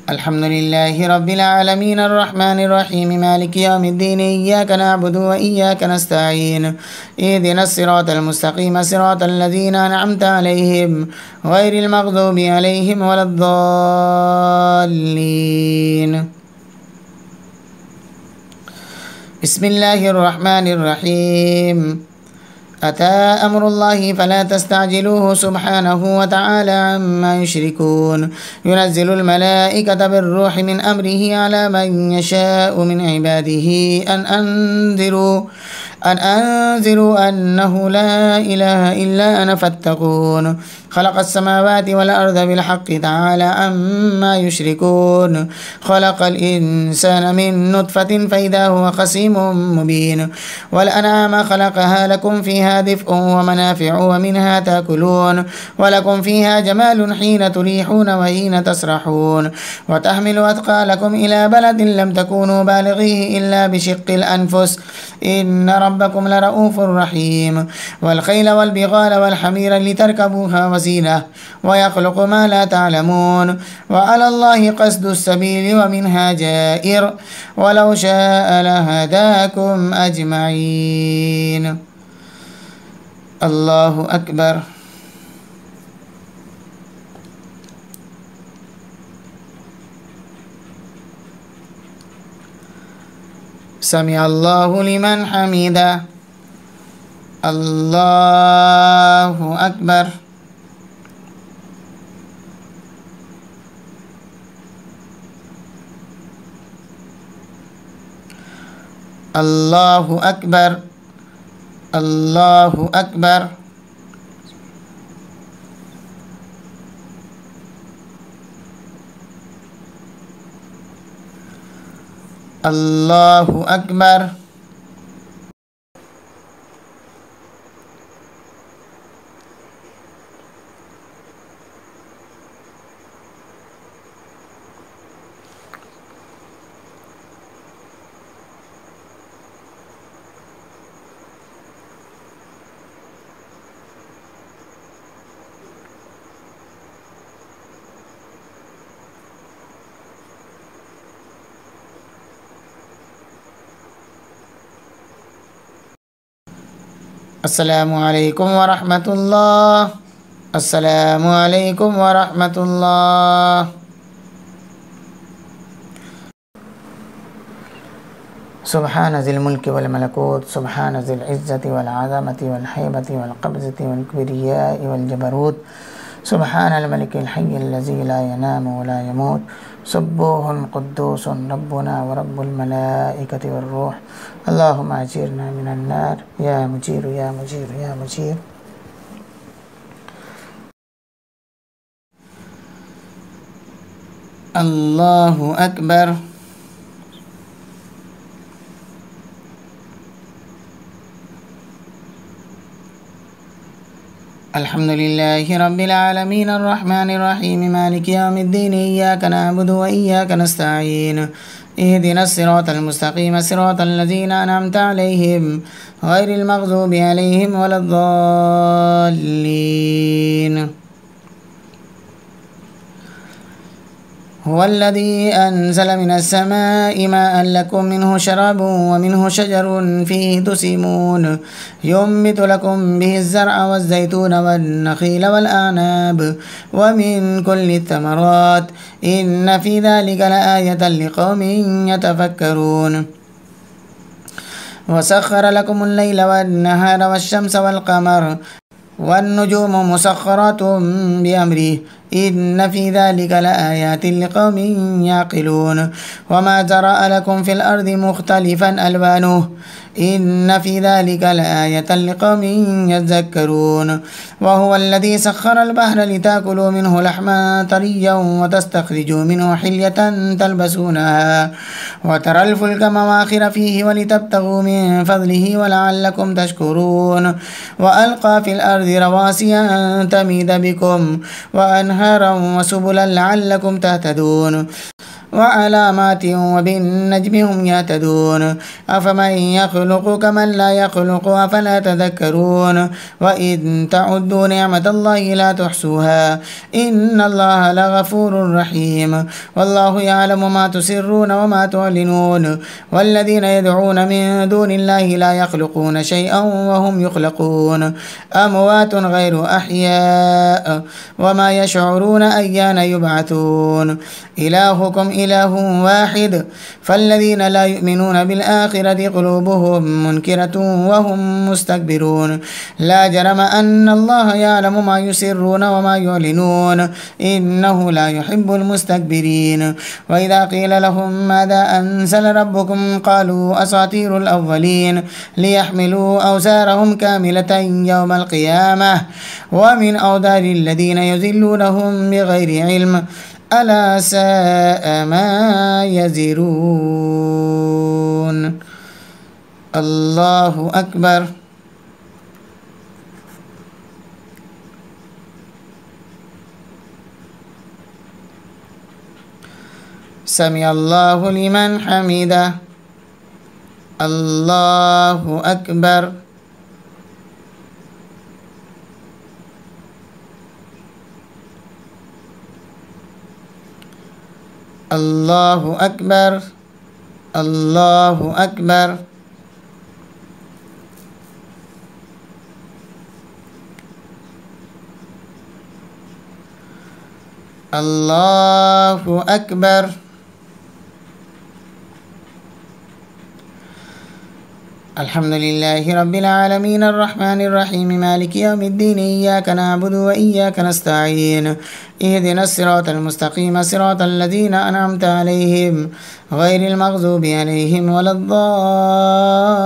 الحمد لله رب العالمين الرحمن الرحيم مالك يوم الدين إياك نعبد وإياك نستعين اهدنا الصراط المستقيم صراط الذين أنعمت عليهم غير المغضوب عليهم ولا الضالين. بسم الله الرحمن الرحيم. أتى أمر الله فلا تستعجلوه سبحانه وتعالى عما يشركون. ينزل الملائكة بالروح من أمره على من يشاء من عباده أن أنذروا أنه لا إله إلا أنا فاتقون. خلق السماوات والأرض بالحق تعالى عما يشركون. خلق الإنسان من نطفة فإذا هو خصيم مبين. والأنعام خلقها لكم فيها دفء ومنافع ومنها تأكلون ولكم فيها جمال حين تريحون وحين تسرحون. وتحمل أثقالكم إلى بلد لم تكونوا بالغيه إلا بشق الأنفس إن ربكم لرؤوف رحيم. والخيل والبغال والحمير لتركبوها وزينة ويخلق ما لا تعلمون. وعلى الله قصد السبيل ومنها جائر ولو شاء لهداكم أجمعين. الله أكبر. سمع الله لمن حمده. الله أكبر. الله أكبر. الله أكبر. الله أكبر. السلام عليكم ورحمة الله. السلام عليكم ورحمة الله. سبحان ذي الملك والملكوت سبحان ذي العزة والعظمة والهيبة والقبضة والكبرياء والجبروت سبحان الملك الحي الذي لا ينام ولا يموت سبوح قدوس ربنا ورب الملائكة والروح. اللهم أجيرنا من النار يا مجير يا مجير يا مجير. الله أكبر. الحمد لله رب العالمين الرحمن الرحيم مالك يوم الدين إياك نعبد وإياك نستعين اهدنا الصراط المستقيم صراط الذين أنعمت عليهم غير المغضوب عليهم ولا الضالين. هو الذي أنزل من السماء ماء لكم منه شراب ومنه شجر فيه تسيمون ينبت لكم به الزرع والزيتون والنخيل والأعناب ومن كل الثمرات إن في ذلك لآية لقوم يتفكرون. وسخر لكم الليل والنهار والشمس والقمر والنجوم مسخرات بأمره إن في ذلك لآيات لقوم يعقلون. وما زرع لكم في الأرض مختلفا ألوانه إن في ذلك لآية لقوم يذكرون. وهو الذي سخر البحر لتأكلوا منه لحما طريا وتستخرجوا منه حلية تلبسونها وترى الفلك مواخر فيه ولتبتغوا من فضله ولعلكم تشكرون وألقى في الأرض رواسي أن تميد بكم وأنهارا وسبلا لعلكم تهتدون وعلامات وبالنجم هم يهتدون أفمن يخلق كمن لا يخلق أفلا تذكرون وإن تعدوا نعمة الله لا تحصوها إن الله لغفور رحيم والله يعلم ما تسرون وما تعلنون والذين يدعون من دون الله لا يخلقون شيئا وهم يخلقون أموات غير أحياء وما يشعرون أيان يبعثون إلهكم إله واحد فالذين لا يؤمنون بالآخرة قلوبهم منكرة وهم مستكبرون لا جرم أن الله يعلم ما يسرون وما يعلنون إنه لا يحب المستكبرين وإذا قيل لهم ماذا أنزل ربكم قالوا أساطير الأولين ليحملوا أوزارهم كاملة يوم القيامة ومن أوزار الذين يذلونهم بغير علم ألا ساء ما يزرون الله أكبر سمع الله لمن حمده الله أكبر الله أكبر الله أكبر الله أكبر الحمد لله رب العالمين الرحمن الرحيم مالك يوم الدين إياك نعبد وإياك نستعين اهدنا الصراط المستقيم صراط الذين أنعمت عليهم غير المغضوب عليهم ولا الضالين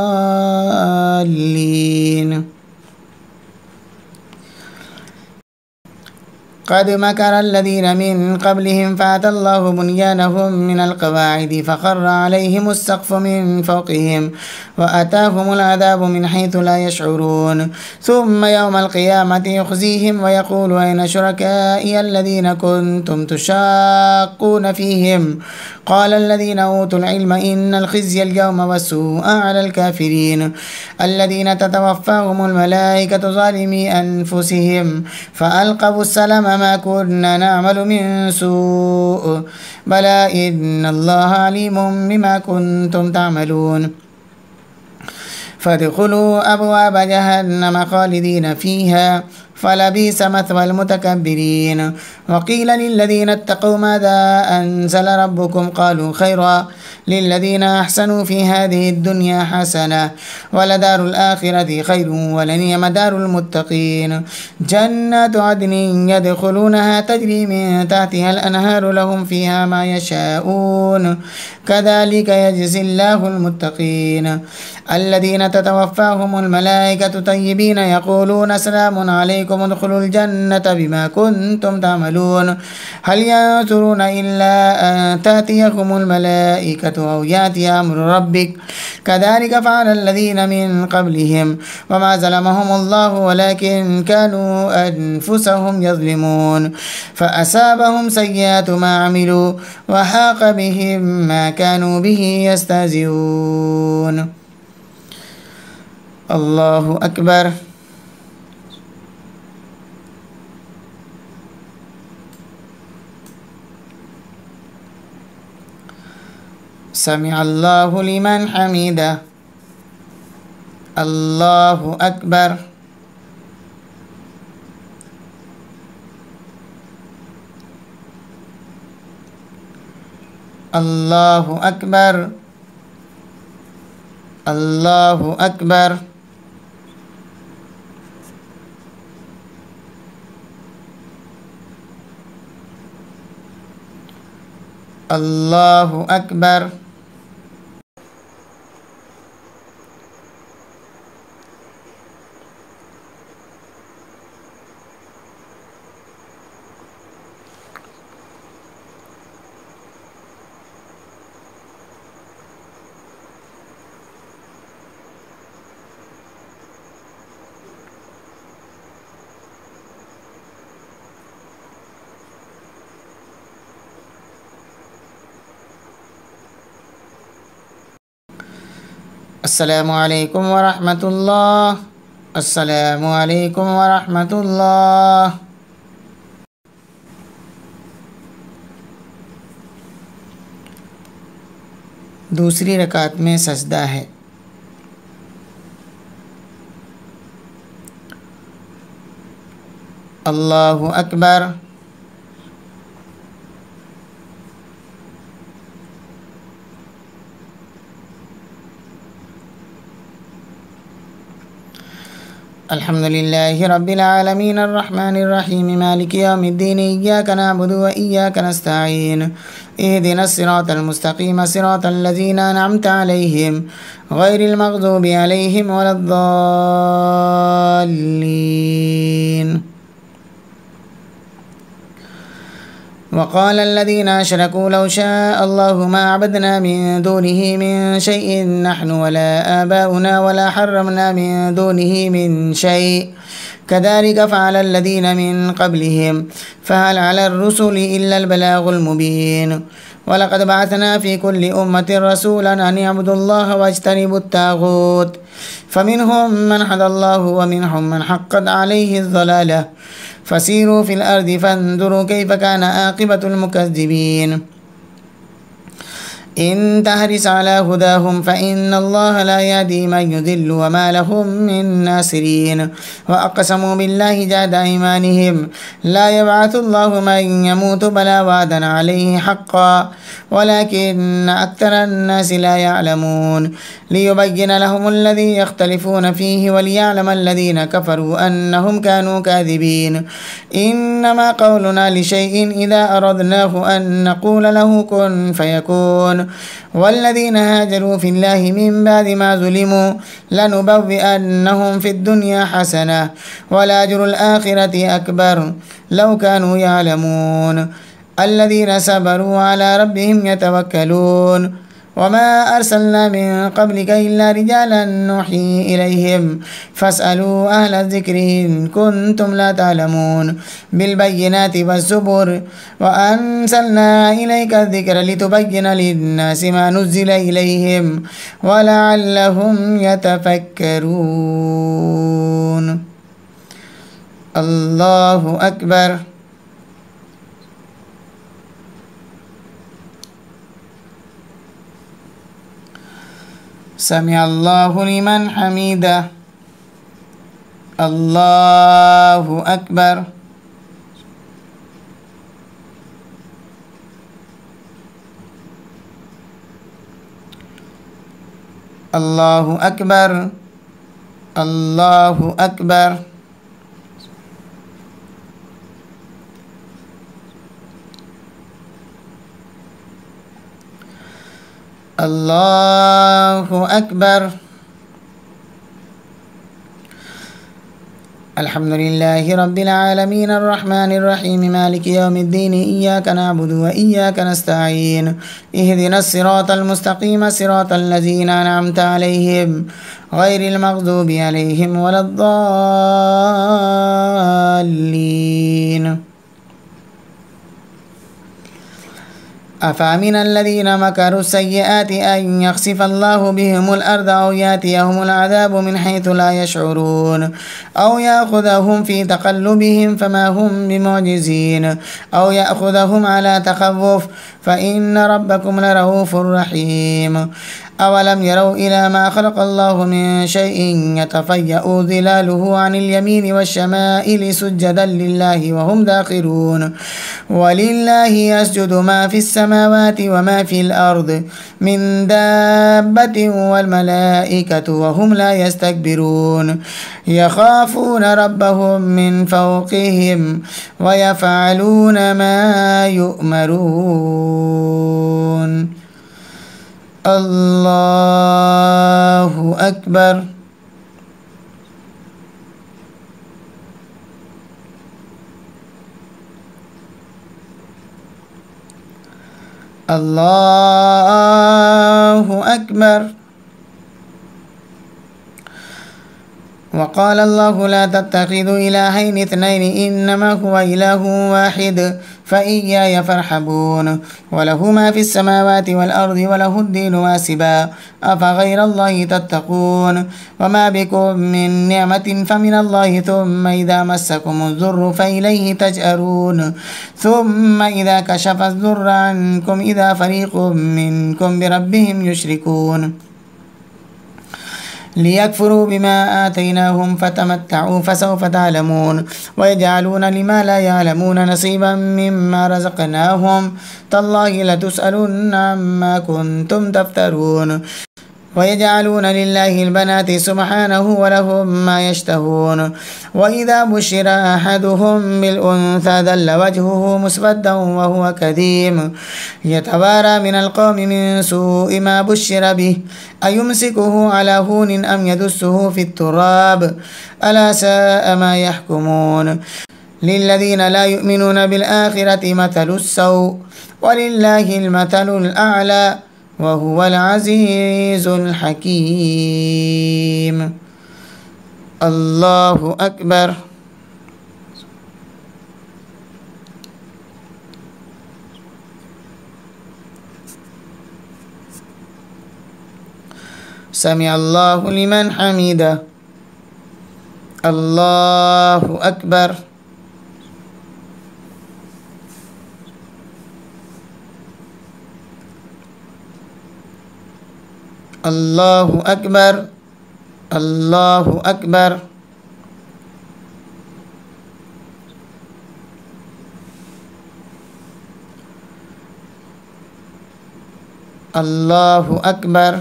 قد مكر الذين من قبلهم فأتى الله بنيانهم من القواعد فخر عليهم السقف من فوقهم وأتاهم العذاب من حيث لا يشعرون ثم يوم القيامة يخزيهم ويقول أين شركائي الذين كنتم تشاقون فيهم قال الذين أوتوا العلم إن الخزي اليوم والسوء على الكافرين الذين تتوفاهم الملائكة ظالمي أنفسهم فألقوا السلام ما كنا نعمل من سوء بلى إن الله عليم بما كنتم تعملون فادخلوا أبواب جهنم خالدين فيها فلبئس مثوى المتكبرين وقيل للذين اتقوا ماذا أنزل ربكم قالوا خيرا للذين أحسنوا في هذه الدنيا حسنة ولدار الآخرة خير ولنعم دار المتقين جنات عدن يدخلونها تجري من تحتها الأنهار لهم فيها ما يشاءون كذلك يجزي الله المتقين الذين تتوفاهم الملائكة طيبين يقولون سلام عليكم ادخلوا الجنة بما كنتم تعملون هل ينظرون إلا أن تأتيكم الملائكة أو يأتي أمر ربك كذلك فعل الذين من قبلهم وما ظلمهم الله ولكن كانوا أنفسهم يظلمون فأصابهم سيئات ما عملوا وحاق بهم ما كانوا به يستهزئون الله أكبر سمع الله لمن حمده الله أكبر الله أكبر الله أكبر الله أكبر अस्सलामु अलैकुम वरहमतुल्लाह। अस्सलामु अलैकुम वरहमतुल्लाह। दूसरी रकात में सजदा है। अल्लाहु अकबर। अल्हम्दुलिल्लाहि रब्बिल आलमीन अर्रहमानिर रहीम मालिकि यौमिद्दीन इय्याका नअबुदु व इय्याका नस्तईन इहदिनस सिरातल मुस्तकीम सिरातल लज़ीना अनअमता अलैहिम गैरिल मग़ज़ूबि अलैहिम वलद्दाल्लीन। वक़ाल अल्लज़ीना अशरकू लौ शाअ अल्लाहु मा अबदना मिन दूनिहि मिन शैइन नहनु वला आबाउना वला हर्रमना मिन दूनिहि मिन शै कज़ालिक फ़अल अल्लज़ीना मिन क़ब्लिहिम फ़हल अला अर्रुसुलि इल्ला अल-बलागुल मुबीन। वलक़द बअसना फ़ी कुल्लि उम्मतिन रसूलन अन अअ्बुदुल्लाह वज्तनिबुत-ताग़ूत फ़मिनहुम मन हदल्लाहु व मिनहुम मन हक़्क़त अलैहिज़-ज़लालह फ़सीरू फ़िल अर्दि फ़न्ज़ुरू कैफ़ कान आक़िबतुल मुकज़्ज़िबीन। इन तहरिस अला हुदाहुम फ़इन्नल्लाह ला यहदी मन युज़िल्लु व मा लहुम मिन नासिरीन। व अक़समू बिल्लाहि जहदा ऐमानिहिम ला यबअथुल्लाहु मन यमूतु बला वअदन अलैहि हक़्क़न वलकिन्न अक्तरन्नासि ला यअलमून। लियुबय्यिन लहुमुल्लज़ी यख्तलिफ़ून फ़ीहि वलियअलम अल्लज़ीन कफ़रू अन्नहुम कानू काज़िबीन। इन्नमा क़ौलुना लिशैइन इज़ा अरदनाहु अन नक़ूल लहु कुन फ़यकून। वल्लज़ीन हाजरू फ़िल्लाहि मिन बअदि मा ज़ुलिमू लनुबव्विअन्नहुम फ़िद्दुन्या हसनह वलअज्रुल आख़िरति अकबर लौ कानू यअलमून। अल्लज़ीन सबरू अला रब्बिहिम यतवक्कलून। वमा अर्सलना मिन क़ब्लिक इल्ला रिजालन नूही इलैहिम फ़स्अलू अहला ज़िक्रि इन कुन्तुम ला तअलमून। बिलबय्यिनाति वज़्ज़ुबुर व अंज़लना इलैका ज़िक्र लितुबय्यिन लिन्नासि मा नुज़्ज़िला इलैहिम व लअल्लहुम यतफ़क्करून। अल्लाहु अकबर। समिअल्लाहु लिमन हमीदह। अल्लाहु अकबर। अल्लाहु अकबर। अल्लाहु अकबर। अल्लाहु अकबर। अल्हम्दुलिल्लाहि रब्बिल आलमीन अर्रहमानिर रहीम मालिकि यौमिद्दीन इय्याका नअबुदु व इय्याका नस्तईन इहदिनस सिरातल मुस्तकीम सिरातल लज़ीना अनअमता अलैहिम गैरिल मग़ज़ूबि अलैहिम वलद्दाल्लीन। अफ़अमिन अल्लज़ीन मकरू सय्यिआति अन यख़सिफ़ अल्लाहु बिहिमुल अर्द औ यातियहुमुल अज़ाबु मिन हैथु ला यशऊरून औ याख़ुज़हुम फ़ी तक़ल्लुबिहिम फ़मा हुम बिमुअजिज़ीन औ याख़ुज़हुम अला तख़व्वुफ़ फ़इन्न रब्बकुम लरऊफ़ुर रहीम। अवलम यरौ इला मा ख़लक़ल्लाहु मिन शैइन यतफ़य्यउ ज़िलालुहु अनिल यमीनि वश्शमाइलि सुज्जदन लिल्लाहि व हुम दाख़िरून। वलिल्लाहि यसजुदु मा फ़िस समावाति व मा फ़िल अर्द मिन दाब्बतिन वल मलाइकतु व हुम ला यस्तकबिरून। यख़ाफ़ून रब्बहुम मिन फ़ौक़िहिम व यफ़अलून मा युअमरून। अल्लाहु अकबर। अल्लाहु अकबर। وقال الله لا تتخذوا إلهين اثنين إنما هو إله واحد فإياي فارحبون وله ما في السماوات والأرض وله الدين واسبا أفغير الله تتقون وما بكم من نعمة فمن الله ثم إذا مسكم الضر فإليه تجأرون ثم إذا كشف الضر عنكم إذا فريق منكم بربهم يشركون ليكفروا بما آتيناهم فتمتعوا فسوف تعلمون ويجعلون لما لا يعلمون نصيبا مما رزقناهم تالله لتسألن عما كنتم تفترون ويجعلون لله البنات سبحانه ولهم ما يشتهون وإذا بشر أحدهم بالأنثى ظل وجهه مسودا وهو كظيم يتوارى من القوم من سوء ما بشر به أيمسكه على هون أم يدسه في التراب ألا ساء ما يحكمون للذين لا يؤمنون بالآخرة مثل السوء ولله المثل الأعلى وهو العزيز الحكيم. الله أكبر. سمع الله لمن حمده. الله أكبر. الله أكبر. الله أكبر. الله أكبر.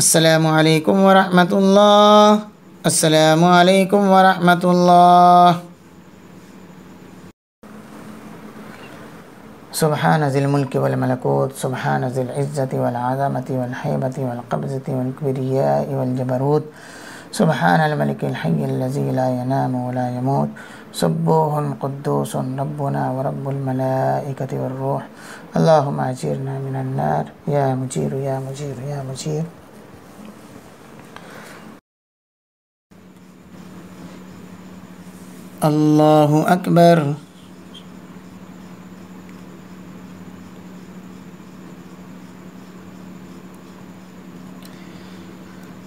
السلام عليكم ورحمة الله. السلام عليكم ورحمة الله. سبحان ذي الملك والملكوت سبحان ذي العزة والعظمة والهيبة والقبضة والكبرياء والجبروت سبحان الملك الحي الذي لا ينام ولا يموت سبوح قدوس ربنا ورب الملائكة والروح اللهم أجرنا من النار يا مجير يا مجير يا مجير. الله أكبر.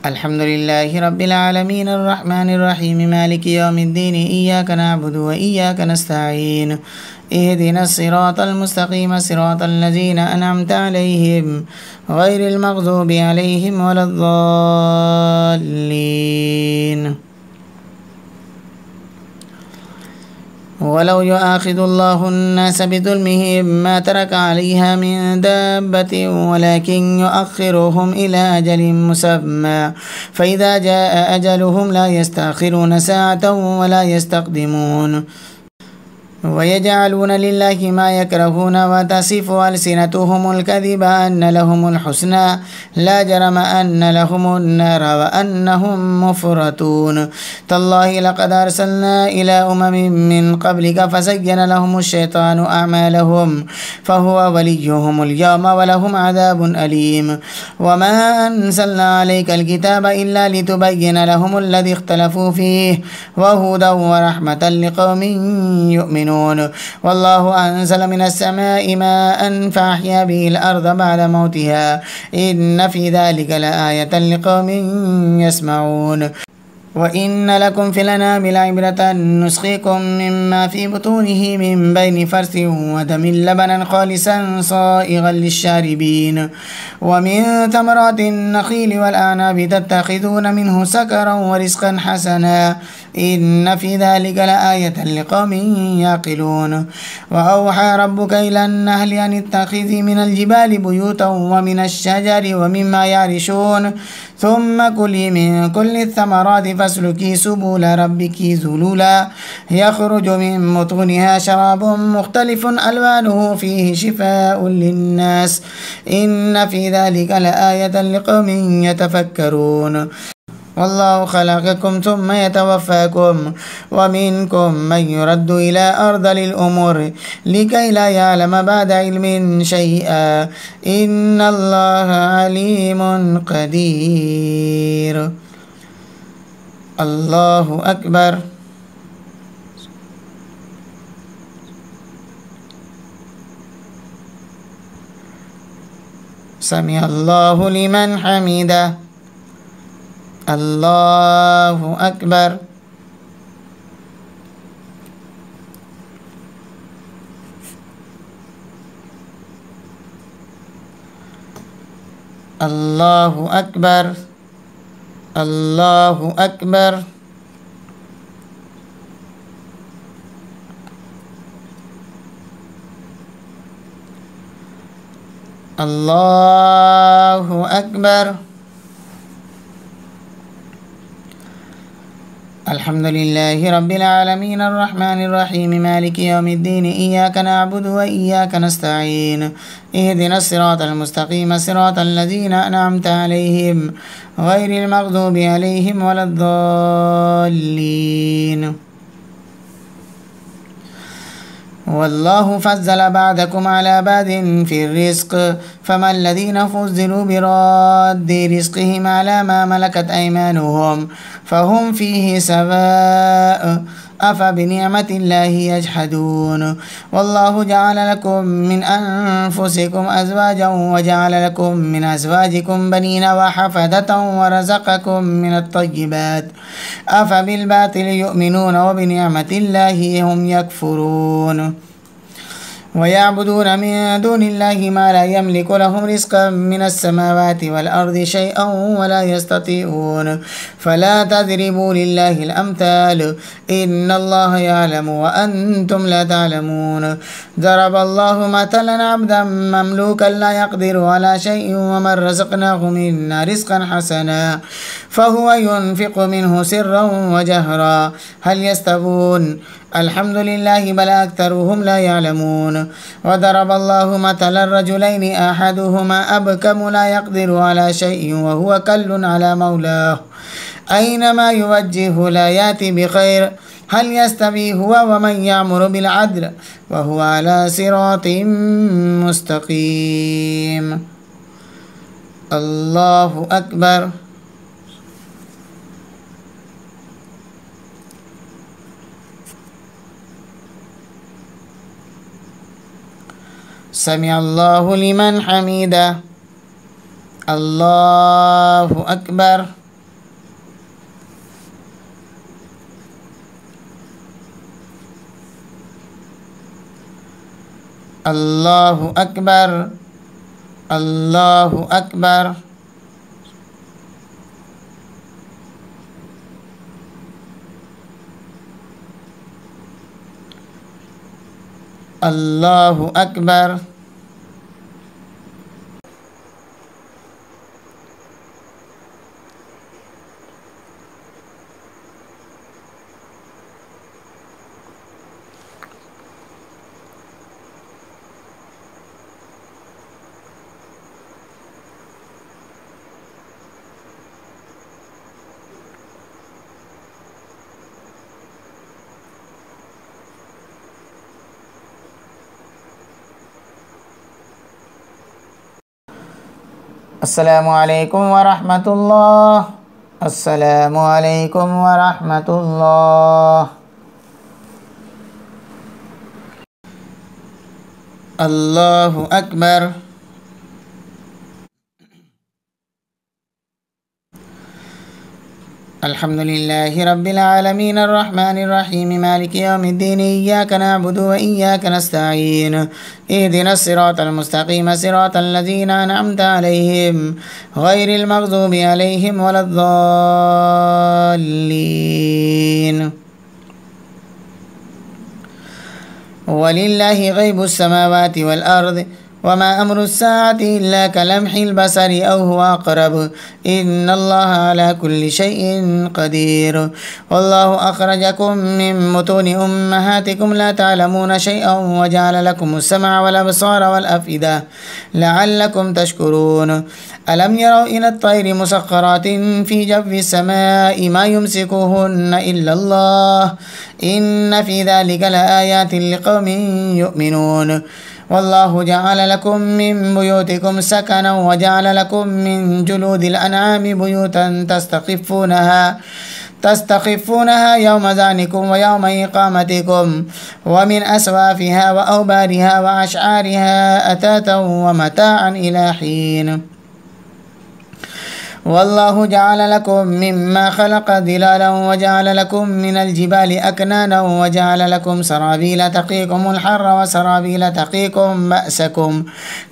الحمد لله رب العالمين الرحمن الرحيم مالك يوم الدين إياك نعبد وإياك نستعين اهدنا الصراط المستقيم صراط الذين أنعمت عليهم غير المغضوب عليهم ولا الضالين. ولو يؤاخذ الله الناس بظلمهم ما ترك عليها من دابة ولكن يؤخرهم إلى أجل مسمى فإذا جاء أجلهم لا يستأخرون ساعة ولا يستقدمون ويجعلون لله ما يكرهون وتصف ألسنتهم الكذب أن لهم الحسنى لا جرم أن لهم النار وأنهم مفرطون تالله لقد أرسلنا إلى أمم من قبلك فزين لهم الشيطان أعمالهم فهو وليهم اليوم ولهم عذاب أليم وما أنزلنا عليك الكتاب إلا لتبين لهم الذي اختلفوا فيه وهدى ورحمة لقوم يؤمنون والله أنزل من السماء ماء فأحيا به الأرض بعد موتها إن في ذلك لآية لقوم يسمعون وإن لكم في الأنعام لعبرة نسقيكم مما في بطونه من بين فرث ودم لبنا خالصا صائغا للشاربين ومن ثمرات النخيل والأعناب تتخذون منه سكرا ورزقا حسنا إن في ذلك لآية لقوم يعقلون وأوحى ربك إلى النحل أن اتخذي من الجبال بيوتا ومن الشجر ومما يعرشون ثم كلي من كل الثمرات فاسلكي سبل ربك ذلولا يخرج من بطونها شراب مختلف ألوانه فيه شفاء للناس إن في ذلك لآية لقوم يتفكرون والله خلقكم ثم يتوفاكم ومنكم من يرد إلى أرذل الأمور لكي لا يعلم بعد علم شيئا إن الله عليم قدير. الله أكبر. سمع الله لمن حمده. الله أكبر. الله أكبر. الله أكبر. الله أكبر. الحمد لله رب العالمين الرحمن الرحيم مالك يوم الدين إياك نعبد وإياك نستعين اهدنا الصراط المستقيم صراط الذين أنعمت عليهم غير المغضوب عليهم ولا الضالين. والله فضل بعضكم على بعض في الرزق فما الذين فضلوا براد رزقهم على ما ملكت أيمانهم فهم فيه سواء أفبنعمة الله يجحدون. والله جعل لكم من أنفسكم أزواجا وجعل لكم من أزواجكم بنين وحفدة ورزقكم من الطيبات أفبالباطل يؤمنون وبنعمة الله هم يكفرون. ويعبدون من دون الله ما لا يملك لهم رزقا من السماوات والأرض شيئا ولا يستطيعون فلا تضربوا لله الأمثال إن الله يعلم وأنتم لا تعلمون. ضرب الله مثلا عبدا مملوكا لا يقدر على شيء ومن رزقناه منا رزقا حسنا فهو ينفق منه سرا وجهرا هل يستوون الحمد لله بل أكثرهم لا يعلمون. وضرب الله مثلا الرجلين أحدهما أبكم لا يقدر على شيء وهو كل على مولاه أينما يوجهه لا يأتي بخير هل يستوي هو ومن يأمر بالعدل وهو على صراط مستقيم. الله أكبر. سمع الله لمن حمده. الله أكبر. الله أكبر. الله أكبر. الله أكبر. السلام عليكم ورحمة الله. السلام عليكم ورحمة الله. الله أكبر. الحمد لله رب العالمين الرحمن الرحيم مالك يوم الدين إياك نعبد وإياك نستعين اهدنا الصراط المستقيم صراط الذين أنعمت عليهم غير المغضوب عليهم ولا الضالين ولله غيب السماوات والأرض وما أمر الساعة إلا كلمح البصر أو هو أقرب إن الله على كل شيء قدير والله أخرجكم من بطون أمهاتكم لا تعلمون شيئا وجعل لكم السمع والأبصار والأفئدة لعلكم تشكرون ألم يروا إلى الطير مسخرات في جو السماء ما يمسكوهن إلا الله إن في ذلك لآيات لقوم يؤمنون والله جعل لكم من بيوتكم سكنا وجعل لكم من جلود الأنعام بيوتا تستخفونها يوم ذعنكم ويوم إقامتكم ومن أسوافها وأوبارها وأشعارها أثاثا ومتاعا إلى حين والله جعل لكم مما خلق ظلالا وجعل لكم من الجبال أكنانا وجعل لكم سرابيل تقيكم الحر وسرابيل تقيكم بأسكم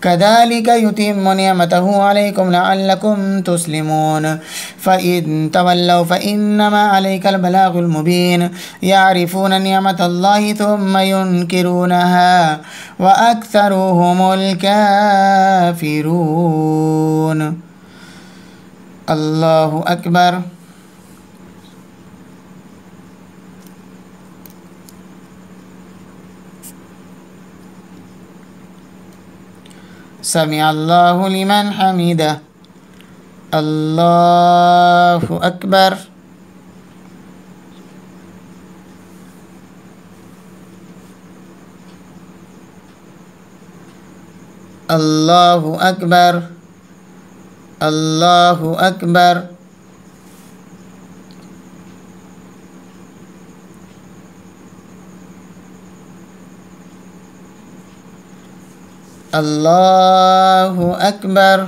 كذلك يتم نعمته عليكم لعلكم تسلمون فإن تولوا فإنما عليك البلاغ المبين يعرفون نعمة الله ثم ينكرونها وأكثرهم الكافرون الله أكبر سمع الله لمن حمده الله أكبر الله أكبر الله أكبر الله أكبر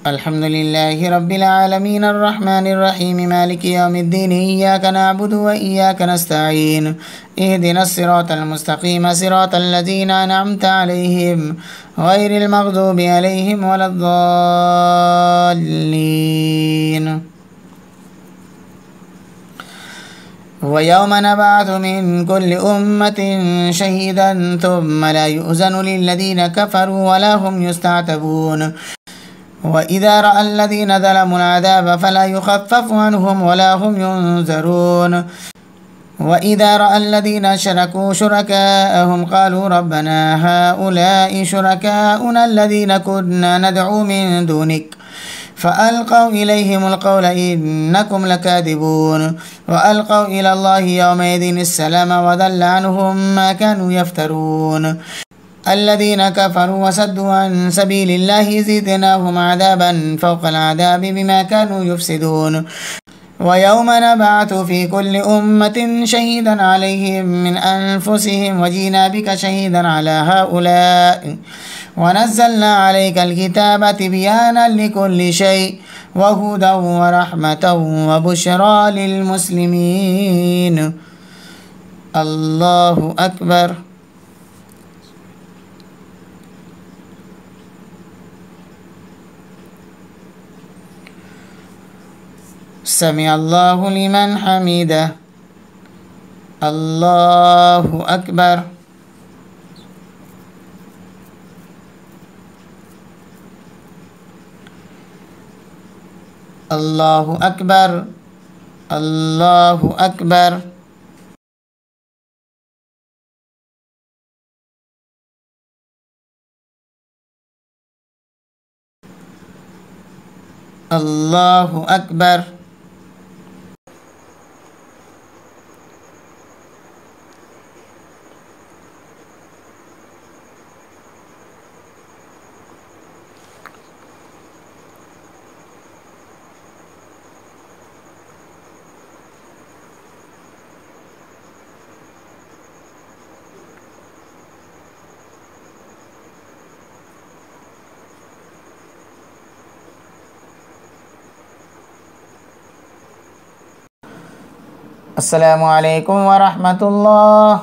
الحمد لله رب العالمين الرحمن الرحيم مالك يوم الدين إياك نعبد وإياك نستعين اهدنا الصراط المستقيم صراط الذين أنعمت عليهم غير المغضوب عليهم ولا الضالين ويوم نبعث من كل أمة شهيدا ثم لا يؤذن للذين كفروا ولا هم يستعتبون وإذا رأى الذين ظلموا العذاب فلا يخفف عنهم ولا هم ينذرون وإذا رأى الذين أشركوا شركاءهم قالوا ربنا هؤلاء شركاؤنا الذين كنا ندعو من دونك فألقوا إليهم القول إنكم لكاذبون وألقوا إلى الله يومئذ السلام وضل عنهم ما كانوا يفترون الذين كفروا وصدوا عن سبيل الله زدناهم عذابا فوق العذاب بما كانوا يفسدون ويوم نبعث في كل أمة شهيدا عليهم من أنفسهم وجينا بك شهيدا على هؤلاء ونزلنا عليك الكتاب تبيانا لكل شيء وهدى ورحمة وبشرى للمسلمين الله أكبر سمع الله لمن حمده الله أكبر الله أكبر الله أكبر الله أكبر अस्सलामु अलैकुम व रहमतुल्लाह।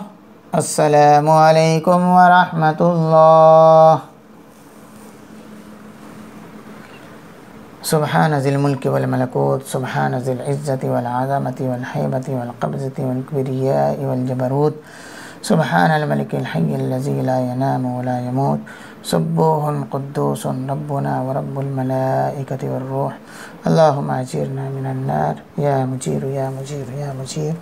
अस्सलामु अलैकुम व रहमतुल्लाह। सुब्हान ज़िल मुल्कि वल मलकूत, सुब्हान ज़िल इज़्ज़ति वल अज़मति वल हैबति वल क़ब्ज़ति वल किब्रियाइ वल जबरूत, सुब्हानल मलिकिल हय्यिल लज़ी ला यनामु व ला यमूत, सुब्बूहुन क़ुद्दूसुन रब्बुना व रब्बुल मलाइकति वर्रूह। अल्लाहुम्मा अजीरना मिनन नार या मुजीर या मुजीर या मुजीर।